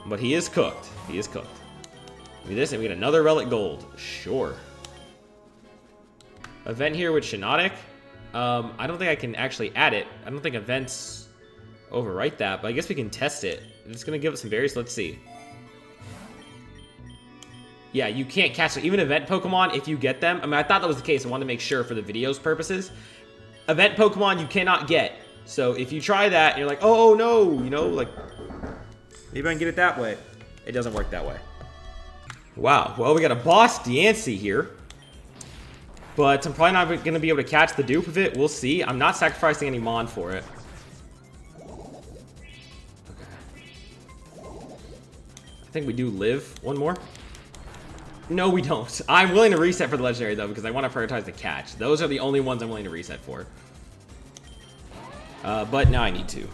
But he is cooked. He is cooked. We do this and we get another Relic Gold. Sure. Event here with Shiinotic. I don't think I can actually add it. I don't think events overwrite that, but I guess we can test it. It's going to give us some berries. Let's see. Yeah, you can't catch them. Even event Pokemon, if you get them. I mean, I thought that was the case. I wanted to make sure for the video's purposes. Event Pokemon you cannot get. So if you try that and you're like, oh no, you know, like, maybe I can get it that way. It doesn't work that way. Wow, well, we got a boss Diancie here. But I'm probably not going to be able to catch the dupe of it. We'll see. I'm not sacrificing any Mon for it. Okay. I think we do live one more. No, we don't. I'm willing to reset for the legendary, though, because I want to prioritize the catch. Those are the only ones I'm willing to reset for. But now I need to.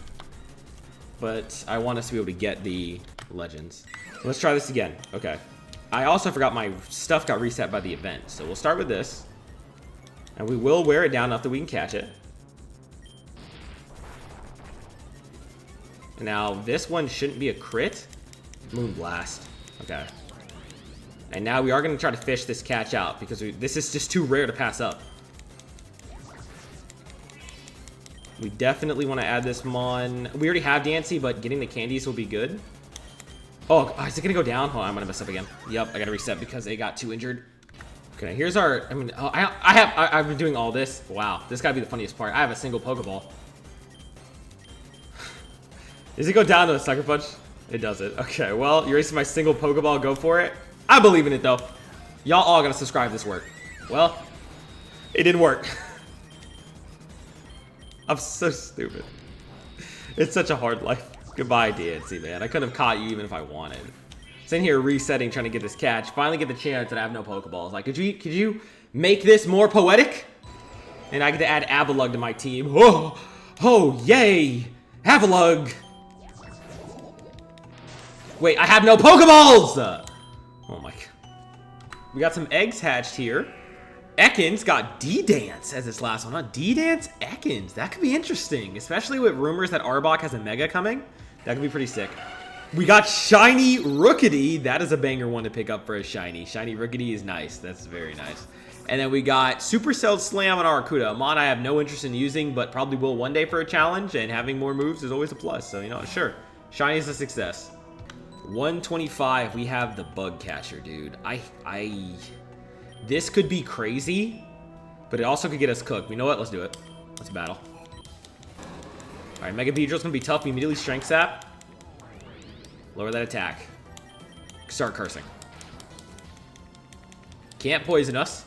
But I want us to be able to get the legends. Let's try this again. Okay. I also forgot my stuff got reset by the event. So we'll start with this. And we will wear it down enough that we can catch it. Now, this one shouldn't be a crit. Moonblast. Okay. And now we are going to try to fish this catch out because this is just too rare to pass up. We definitely want to add this Mon. We already have Diancie, but getting the candies will be good. Oh, is it going to go down? Hold on, I'm going to mess up again. Yep, I got to reset because they got too injured. Okay, here's our... I mean, I've been doing all this. Wow, this got to be the funniest part. I have a single Pokeball. Does it go down to a Sucker Punch? It doesn't. Okay, well, you're erasing my single Pokeball. Go for it. I believe in it, though. Y'all all got to subscribe to this work. Well, it didn't work. I'm so stupid. It's such a hard life. Goodbye, Diancie, man. I couldn't have caught you even if I wanted. Sitting here resetting, trying to get this catch. Finally get the chance, and I have no Pokeballs. Like, could you make this more poetic? And I get to add Avalugg to my team. Oh, yay! Avalugg! Wait, I have no Pokeballs! Oh my god. We got some eggs hatched here. Ekans got D-Dance as this last one, huh? D-Dance Ekans. That could be interesting, especially with rumors that Arbok has a Mega coming. That could be pretty sick. We got Shiny Rookity. That is a banger one to pick up for a Shiny. Shiny Rookity is nice. That's very nice. And then we got Supercell Slam on Arcuda. A mod I have no interest in using, but probably will one day for a challenge, and having more moves is always a plus. So, you know, sure. Shiny is a success. 125, we have the Bug Catcher, dude. This could be crazy, but it also could get us cooked. You know what? Let's do it. Let's battle. All right, Mega Beedrill's gonna be tough. We immediately Strength Sap. Lower that attack. Start cursing. Can't poison us,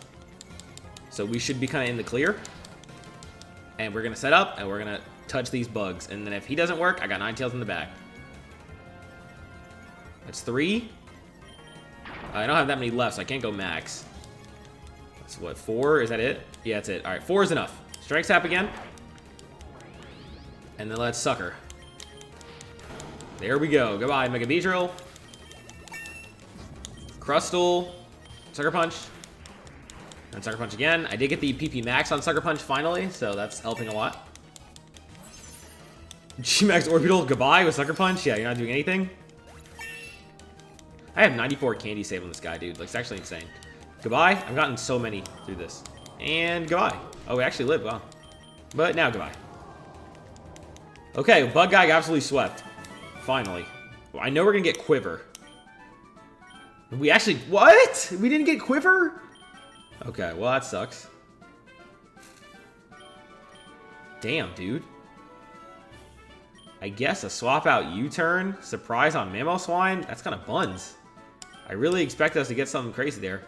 so we should be kind of in the clear. And we're gonna set up, and we're gonna touch these bugs. And then if he doesn't work, I got Ninetales in the back. That's 3. I don't have that many left, so I can't go max. That's what, 4? Is that it? Yeah, that's it. All right, 4 is enough. Strength Sap again. And then let's Sucker. There we go. Goodbye, Mega Beedrill. Crustle. Sucker Punch. And Sucker Punch again. I did get the PP Max on Sucker Punch finally, so that's helping a lot. G-Max Orbital. Goodbye with Sucker Punch. Yeah, you're not doing anything. I have 94 candy save on this guy, dude. Like, it's actually insane. Goodbye. I've gotten so many through this. And goodbye. Oh, we actually live. Wow. But now goodbye. Okay, Bug Guy absolutely swept. Finally. Well, I know we're going to get Quiver. We actually... What? We didn't get Quiver? Okay, well, that sucks. Damn, dude. I guess a swap out U-turn. Surprise on Mamoswine. That's kind of buns. I really expect us to get something crazy there.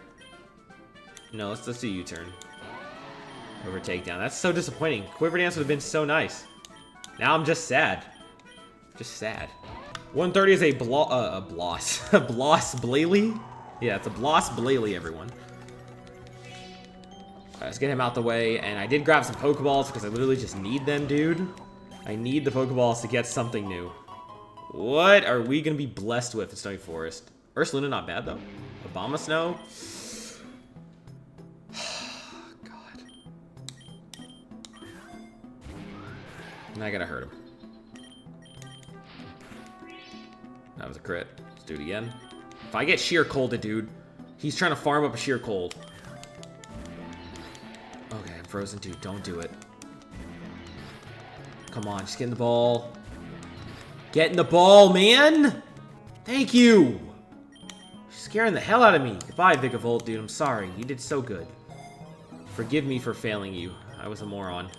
No, let's do U-turn. Over takedown. That's so disappointing. Quiver Dance would have been so nice. Now I'm just sad. Just sad. 130 is a Bloss. A Bloss Blayley? Yeah, it's a Bloss Blayley, everyone. Alright, let's get him out the way. And I did grab some Pokeballs because I literally just need them, dude. I need the Pokeballs to get something new. What are we going to be blessed with in Snowy Forest? Ursaluna not bad, though. Obama Snow. And I gotta hurt him. That was a crit. Let's do it again. If I get sheer colded, dude, he's trying to farm up a sheer cold. Okay, I'm frozen too. Don't do it. Come on, just get in the ball. Get in the ball, man! Thank you! You're scaring the hell out of me. Goodbye, Vigavolt, dude. I'm sorry. You did so good. Forgive me for failing you. I was a moron.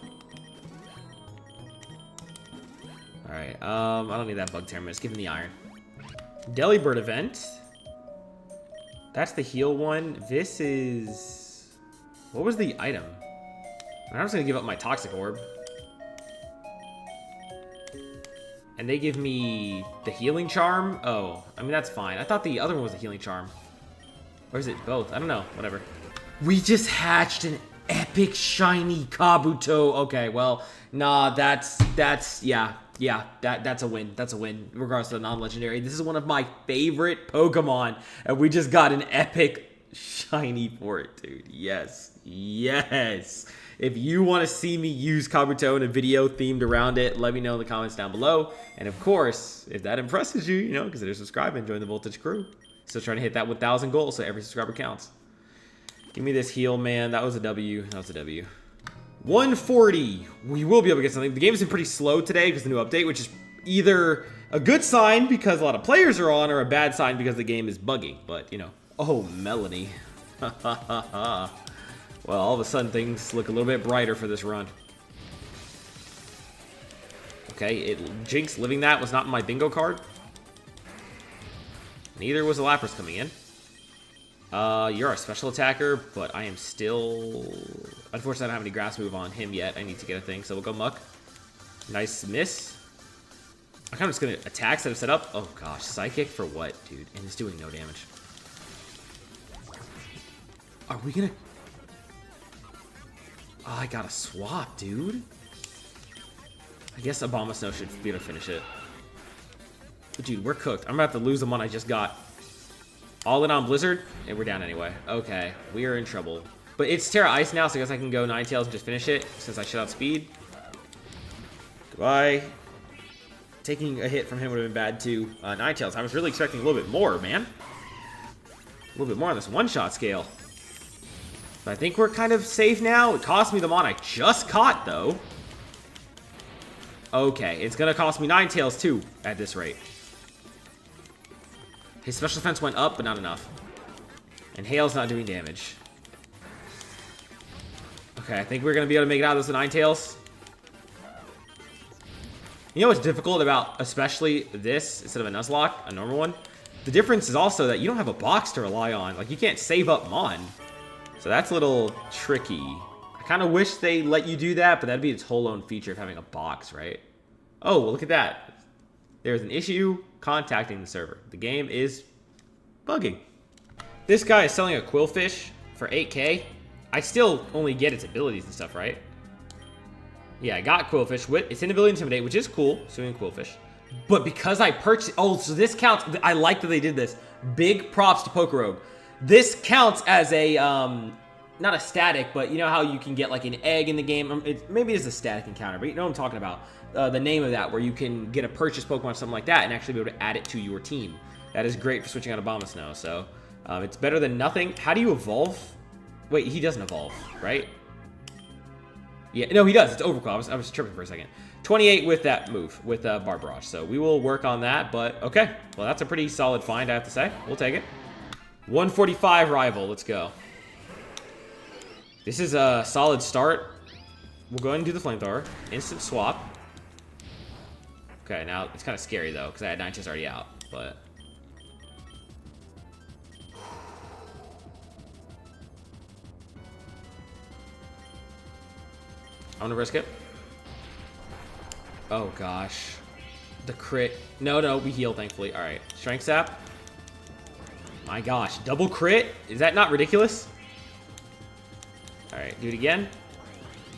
Alright, I don't need that bug term. Let's give him the iron. Delibird event. That's the heal one. This is... What was the item? I'm just gonna give up my Toxic Orb. And they give me the Healing Charm? Oh, I mean, that's fine. I thought the other one was the Healing Charm. Or is it both? I don't know. Whatever. We just hatched an epic shiny Kabuto. Okay, well, nah, that's a win. That's a win, regardless of the non-legendary. This is one of my favorite Pokemon, and we just got an epic shiny for it, dude. Yes. Yes. If you want to see me use Kabuto in a video themed around it, let me know in the comments down below. And of course, if that impresses you, consider subscribing and join the Voltage crew. Still trying to hit that 1,000 goal, so every subscriber counts. Give me this heal, man. That was a W. That was a W. 140. We will be able to get something. The game has been pretty slow today because of the new update, which is either a good sign because a lot of players are on, or a bad sign because the game is buggy. But, Oh, Melony. Well, all of a sudden, things look a little bit brighter for this run. Okay, Jinx living that was not in my bingo card. Neither was a Lapras coming in. You're our special attacker, but I am still... Unfortunately, I don't have any grass move on him yet. I need to get a thing, so we'll go Muck. Nice miss. I'm kind of just going to attack instead of set up. Oh, gosh. Psychic for what, dude? And it's doing no damage. Are we going to... Oh, I got to swap, dude. I guess Abomasnow should be able to finish it. But, dude, we're cooked. I'm about to lose the one I just got. All in on Blizzard, and we're down anyway. Okay, we are in trouble. But it's Terra Ice now, so I guess I can go Ninetales and just finish it, since I shut out speed. Goodbye. Taking a hit from him would have been bad, too. Ninetales, I was really expecting a little bit more, man. A little bit more on this one-shot scale. But I think we're kind of safe now. It cost me the mon I just caught, though. Okay, it's going to cost me Ninetales, too, at this rate. His special defense went up, but not enough. And Hail's not doing damage. Okay, I think we're going to be able to make it out of this with Ninetales. You know what's difficult about especially this instead of a Nuzlocke, a normal one? The difference is also that you don't have a box to rely on. Like, you can't save up Mon. So that's a little tricky. I kind of wish they let you do that, but that'd be its whole own feature of having a box, right? Oh, well, look at that. There's an issue contacting the server. The game is bugging. This guy is selling a Quillfish for 8K. I still only get its abilities and stuff, right? Yeah, I got Quillfish with its inability to intimidate, which is cool. Suing Quillfish. But because I purchased... Oh, so this counts... I like that they did this. Big props to Pokerogue. This counts as a... not a static, but you know how you can get like an egg in the game? Maybe it's a static encounter, but you know what I'm talking about. The name of that, where you can get a purchase Pokemon or something like that and actually be able to add it to your team. That is great for switching out Abomasnow, so it's better than nothing. How do you evolve? Wait, he doesn't evolve, right? Yeah, no, he does. It's Overclaw. I was tripping for a second. 28 with that move, with Barbarage, so we will work on that, but okay. Well, that's a pretty solid find, I have to say. We'll take it. 145 rival, let's go. This is a solid start. We'll go ahead and do the Flamethrower. Instant swap. Okay, now it's kind of scary though, because I had Ninetales already out, but... I'm gonna risk it. Oh gosh. The crit. No, we heal, thankfully. Alright, Strength Sap. My gosh, double crit? Is that not ridiculous? Alright, do it again.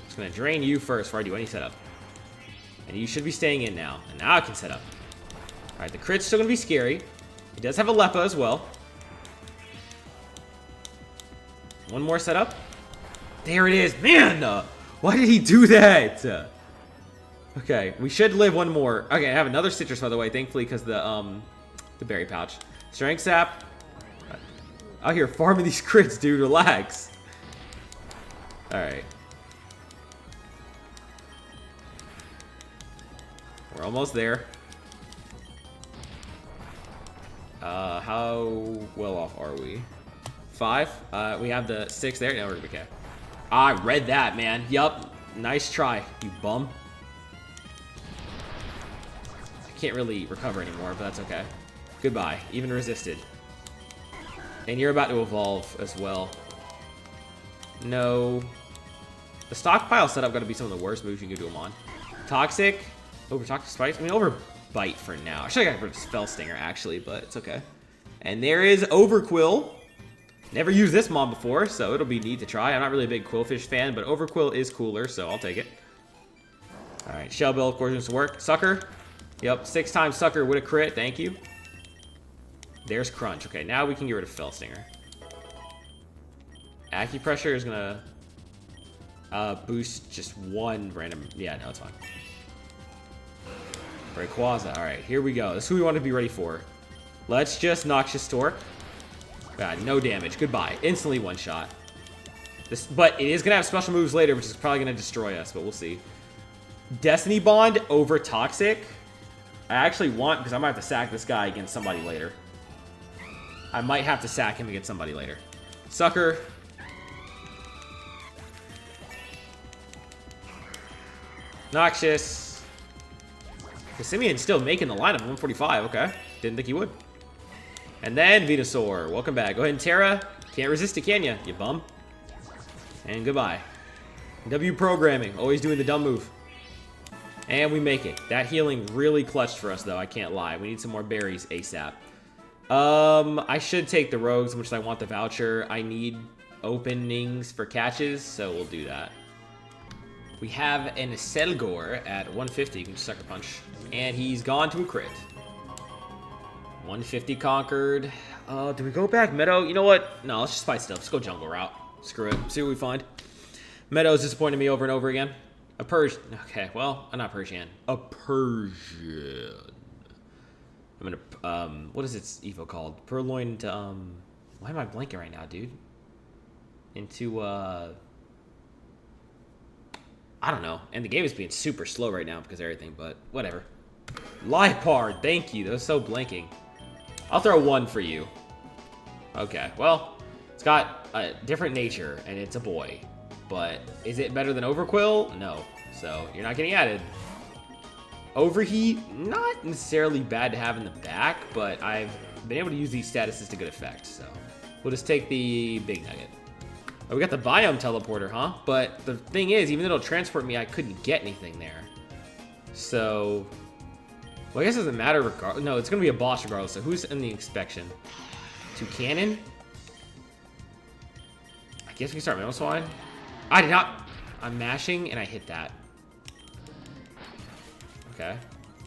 Just gonna drain you first before I do any setup. And you should be staying in now. And now I can set up. Alright, the crit's still gonna be scary. He does have a Leppa as well. One more setup. There it is. Man, why did he do that? Okay, we should live one more. Okay, I have another citrus, by the way, thankfully, because the berry pouch. Strength sap. Out here farming these crits, dude. Relax. Alright. We're almost there. How well off are we? 5. We have the 6 there. Now we're okay. I read that, man. Yup. Nice try, you bum. I can't really recover anymore, but that's okay. Goodbye. Even resisted. And you're about to evolve as well. No. The stockpile setup got to be some of the worst moves you can do them on. Toxic. Over Toxic Spice. I mean, over Bite for now. I should have got rid of Spell Stinger, actually, but it's okay. And there is Overquill. Never used this mod before, so it'll be neat to try. I'm not really a big Quillfish fan, but Overquill is cooler, so I'll take it. Alright, Shell Bill, of course, needs to work. Sucker. Yep, 6 times Sucker with a crit. Thank you. There's Crunch. Okay, now we can get rid of Fell Stinger. Acupressure is going to boost just one random... Yeah, no, it's fine. Rayquaza. Alright, here we go. This is who we want to be ready for. Let's just Noxious Torque. God, no damage. Goodbye. Instantly one shot. But it is going to have special moves later, which is probably going to destroy us, but we'll see. Destiny Bond over Toxic. I actually want, because I might have to sack this guy against somebody later. I might have to sack him against somebody later. Sucker. Noxious. Simeon's still making the lineup at 145. Okay. Didn't think he would. And then Venusaur. Welcome back. Go ahead and Terra. Can't resist it, can you? You bum. And goodbye. W programming. Always doing the dumb move. And we make it. That healing really clutched for us, though. I can't lie. We need some more berries ASAP. I should take the rogues, which I want the voucher. I need openings for catches, so we'll do that. We have an Selgor at 150. You can just Sucker Punch. And he's gone to a crit. 150 conquered. Do we go back Meadow? You know what? No, let's just spice it up. Let's go jungle route. Screw it. See what we find. Meadow's disappointed me over and over again. A Persian. Okay, well, not Persian. A Persian. I'm gonna, what is its evo called? Purloin to, why am I blanking right now, dude? Into, I don't know. And the game is being super slow right now because of everything, but whatever. Liepard, thank you. That was so blanking. I'll throw 1 for you. Okay, well, it's got a different nature, and it's a boy. But is it better than Overquill? No. So you're not getting added. Overheat, not necessarily bad to have in the back, but I've been able to use these statuses to good effect. So we'll just take the big nugget. Oh, we got the biome teleporter, huh? But the thing is, even though it'll transport me, I couldn't get anything there. So, well, I guess it doesn't matter regardless. No, it's going to be a boss regardless. So who's in the inspection? Toucannon? I guess we can start Mamoswine. I did not. I'm mashing and I hit that. Okay.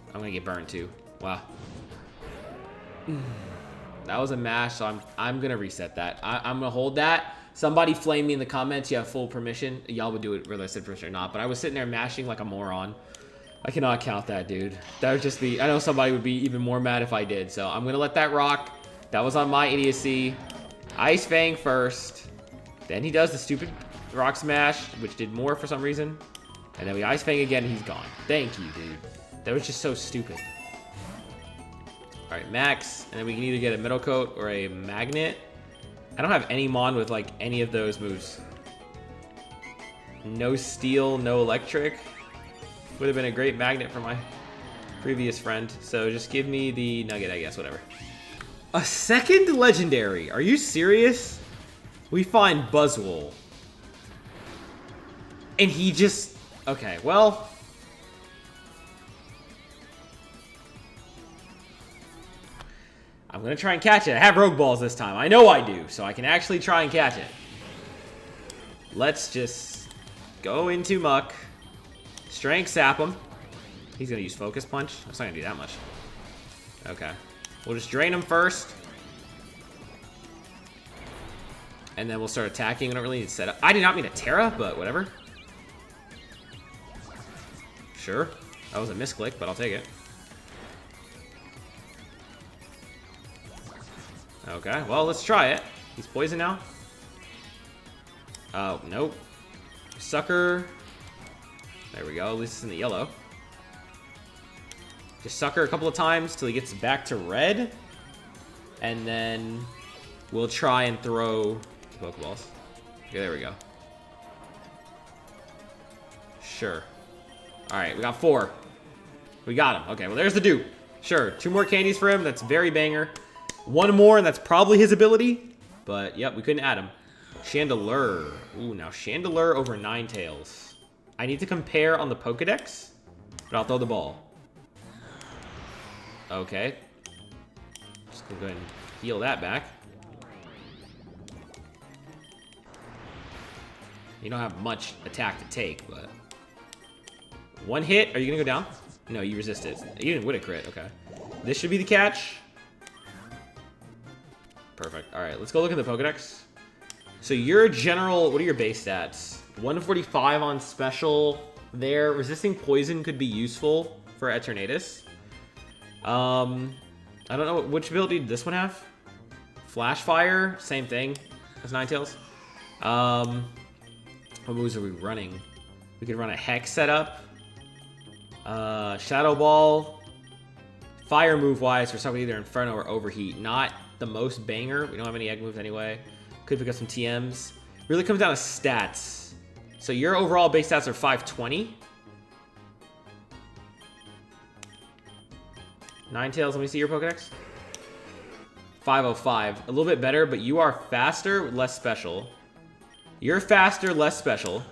I'm gonna get burned too. Wow. That was a mash, so I'm gonna reset that. I'm gonna hold that. Somebody flame me in the comments. You have full permission. Y'all would do it whether I said permission or not. But I was sitting there mashing like a moron. I cannot count that, dude. That would just be. I know somebody would be even more mad if I did. So I'm gonna let that rock. That was on my idiocy. Ice Fang first. Then he does the stupid Rock Smash, which did more for some reason. And then we Ice Fang again, and he's gone. Thank you, dude. That was just so stupid. Alright, Max. And then we can either get a Metal Coat or a Magnet. I don't have any Mon with, like, any of those moves. No Steel, no Electric. Would have been a great Magnet for my previous friend. So just give me the Nugget, I guess. Whatever. A second Legendary. Are you serious? We find Buzzwole. And he just... Okay, well... I'm going to try and catch it. I have Rogue Balls this time. I know I do, so I can actually try and catch it. Let's just go into Muck. Strength Sap him. He's going to use Focus Punch. That's not going to do that much. Okay. We'll just drain him first. And then we'll start attacking. We don't really need to set up. I did not mean a Terra, but whatever. Sure. That was a misclick, but I'll take it. Okay, well, let's try it. He's poisoned now. Oh, nope. Sucker. There we go. At least it's in the yellow. Just sucker a couple of times till he gets back to red. And then we'll try and throw Pokeballs. Okay, there we go. Sure. Alright, we got 4. We got him. Okay, well, there's the dupe. Sure, 2 more candies for him. That's very banger. 1 more, and that's probably his ability. But, yep, we couldn't add him. Chandelure. Ooh, now Chandelure over Ninetales. I need to compare on the Pokedex, but I'll throw the ball. Okay. Just gonna go ahead and heal that back. You don't have much attack to take, but... 1 hit. Are you gonna go down? No, you resist it. You didn't win a crit. Okay. This should be the catch. Perfect. Alright, let's go look at the Pokedex. So your general... What are your base stats? 145 on special there. Resisting poison could be useful for Eternatus. I don't know. Which ability did this one have? Flash Fire. Same thing as Ninetales. What moves are we running? We could run a Hex setup. Shadow Ball. Fire move wise for somebody either Inferno or Overheat. Not the most banger. We don't have any egg moves anyway. Could pick up some TMs. Really comes down to stats. So your overall base stats are 520. Ninetales, let me see your Pokedex. 505. A little bit better, but you are faster, less special. You're faster, less special.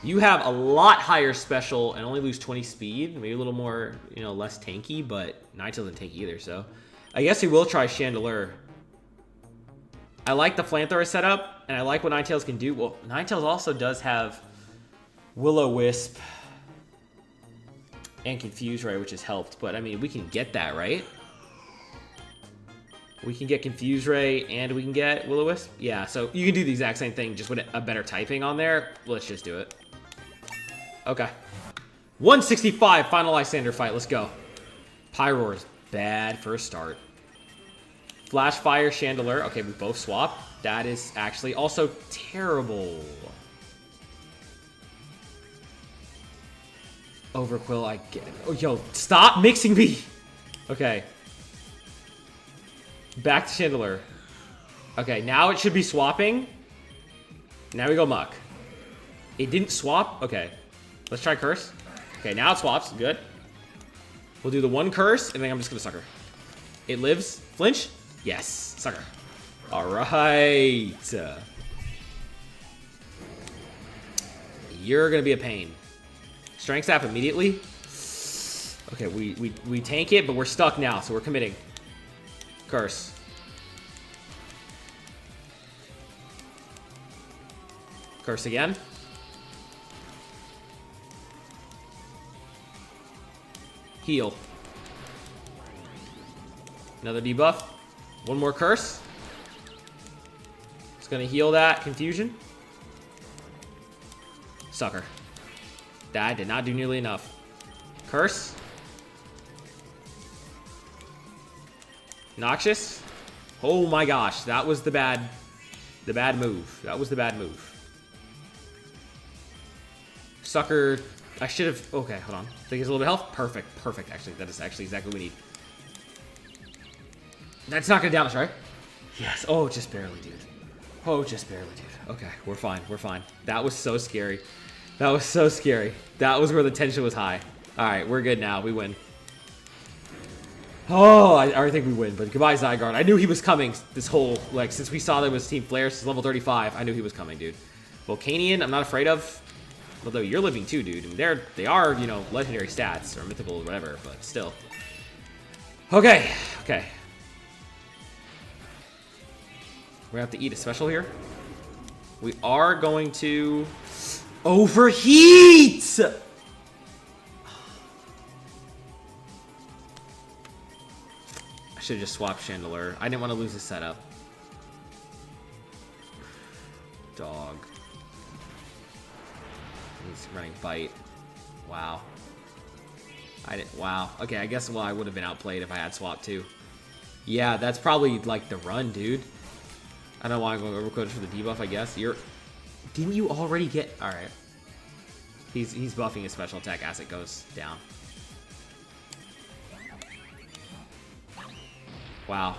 You have a lot higher special and only lose 20 speed. Maybe a little more, you know, less tanky, but Ninetales isn't tanky either, so. I guess we will try Chandelure. I like the Flamethrower setup, and I like what Ninetales can do. Well, Ninetales also does have Will-O-Wisp and Confuse Ray, which has helped. But, I mean, we can get that, right? We can get Confuse Ray, and we can get Will-O-Wisp. Yeah, so you can do the exact same thing, just with a better typing on there. Let's just do it. Okay. 165, final Lysander fight. Let's go. Pyroar's bad for a start. Flash Fire, Chandelure. Okay, we both swap. That is actually also terrible. Overquill, I get it. Oh, yo, stop mixing me. Okay. Back to Chandelure. Okay, now it should be swapping. Now we go Muck. It didn't swap? Okay. Let's try Curse. Okay, now it swaps. Good. We'll do the 1 Curse, and then I'm just going to Sucker. It lives. Flinch? Yes. Sucker. All right. You're going to be a pain. Strength Staff immediately. Okay, we tank it, but we're stuck now, so we're committing. Curse. Curse again. Heal. Another debuff. 1 more Curse. It's going to heal that Confusion. Sucker. That did not do nearly enough. Curse. Noxious. Oh my gosh, that was the bad move. That was the bad move. Sucker. I should have. Okay, hold on. Think it's a little bit of health. Perfect, perfect. Actually, that is actually exactly what we need. That's not gonna down us, right? Yes. Oh, just barely, dude. Oh, just barely, dude. Okay, we're fine. We're fine. That was so scary. That was so scary. That was where the tension was high. All right, we're good now. We win. Oh, I already think we win, but goodbye, Zygarde. I knew he was coming this whole, like, since we saw that it was Team Flare, since level 35, I knew he was coming, dude. Volcanion, I'm not afraid of. Although you're living too, dude. I mean, they are, you know, legendary stats, or mythical, or whatever, but still. Okay, okay. We're gonna have to eat a special here. We are going to overheat! I should have just swapped Chandelure. I didn't want to lose the setup. Dog. He's running Bite. Wow. I didn't. Wow. Okay, I guess, well, I would have been outplayed if I had swap too. Yeah, that's probably like the run, dude. I don't know why I'm going overcoded for the debuff, I guess. Didn't you already get... Alright. He's buffing his special attack as it goes down. Wow.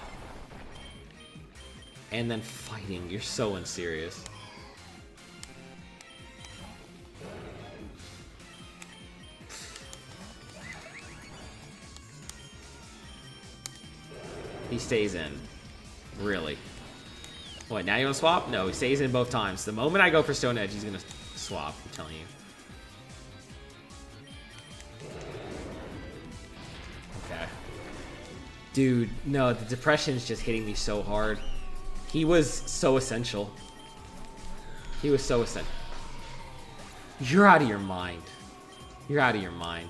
And then fighting. You're so unserious. He stays in. Really? What, now you want to swap? No, he stays in both times. The moment I go for Stone Edge, he's going to swap. I'm telling you. Okay. Dude, no, the depression is just hitting me so hard. He was so essential. He was so essential. You're out of your mind. You're out of your mind.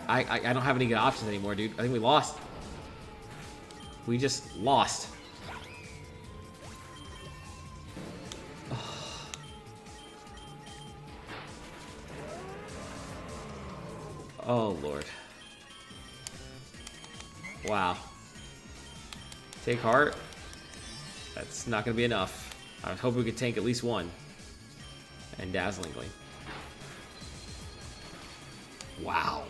I don't have any good options anymore, dude. I think we lost. We just lost. Oh, Lord. Wow. Take heart. That's not going to be enough. I was hoping we could tank at least one. And dazzlingly. Wow.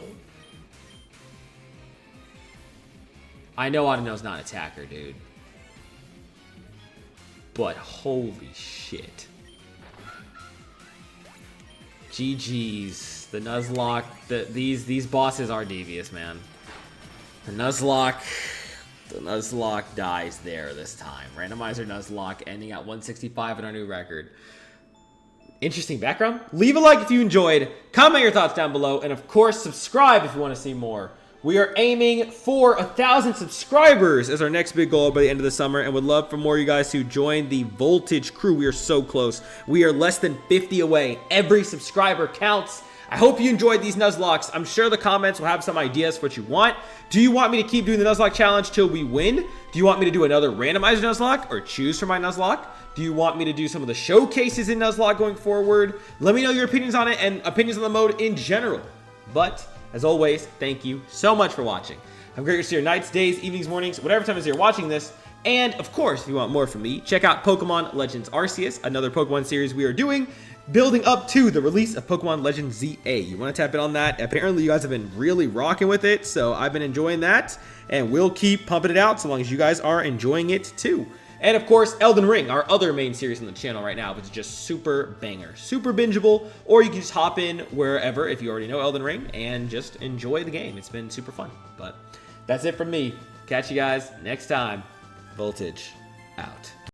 I know Audino's not an attacker, dude. But holy shit. GG's. The Nuzlocke. These bosses are devious, man. The Nuzlocke dies there this time. Randomizer Nuzlocke ending at 165 in our new record. Interesting background. Leave a like if you enjoyed. Comment your thoughts down below. And of course, subscribe if you want to see more. We are aiming for 1,000 subscribers as our next big goal by the end of the summer, and would love for more of you guys to join the Voltage crew. We are so close. We are less than 50 away. Every subscriber counts. I hope you enjoyed these Nuzlocks. I'm sure the comments will have some ideas for what you want. Do you want me to keep doing the Nuzlocke challenge till we win? Do you want me to do another randomizer Nuzlocke or choose from my Nuzlocke? Do you want me to do some of the showcases in Nuzlocke going forward? Let me know your opinions on it and opinions on the mode in general. But as always, thank you so much for watching. Have a great rest of your nights, days, evenings, mornings, whatever time it is you're watching this. And of course, if you want more from me, check out Pokemon Legends Arceus, another Pokemon series we are doing, building up to the release of Pokemon Legends ZA. You want to tap in on that? Apparently, you guys have been really rocking with it, so I've been enjoying that, and we'll keep pumping it out so long as you guys are enjoying it too. And of course, Elden Ring, our other main series on the channel right now, which is just super banger, super bingeable, or you can just hop in wherever if you already know Elden Ring and just enjoy the game. It's been super fun. But that's it from me. Catch you guys next time. Voltage out.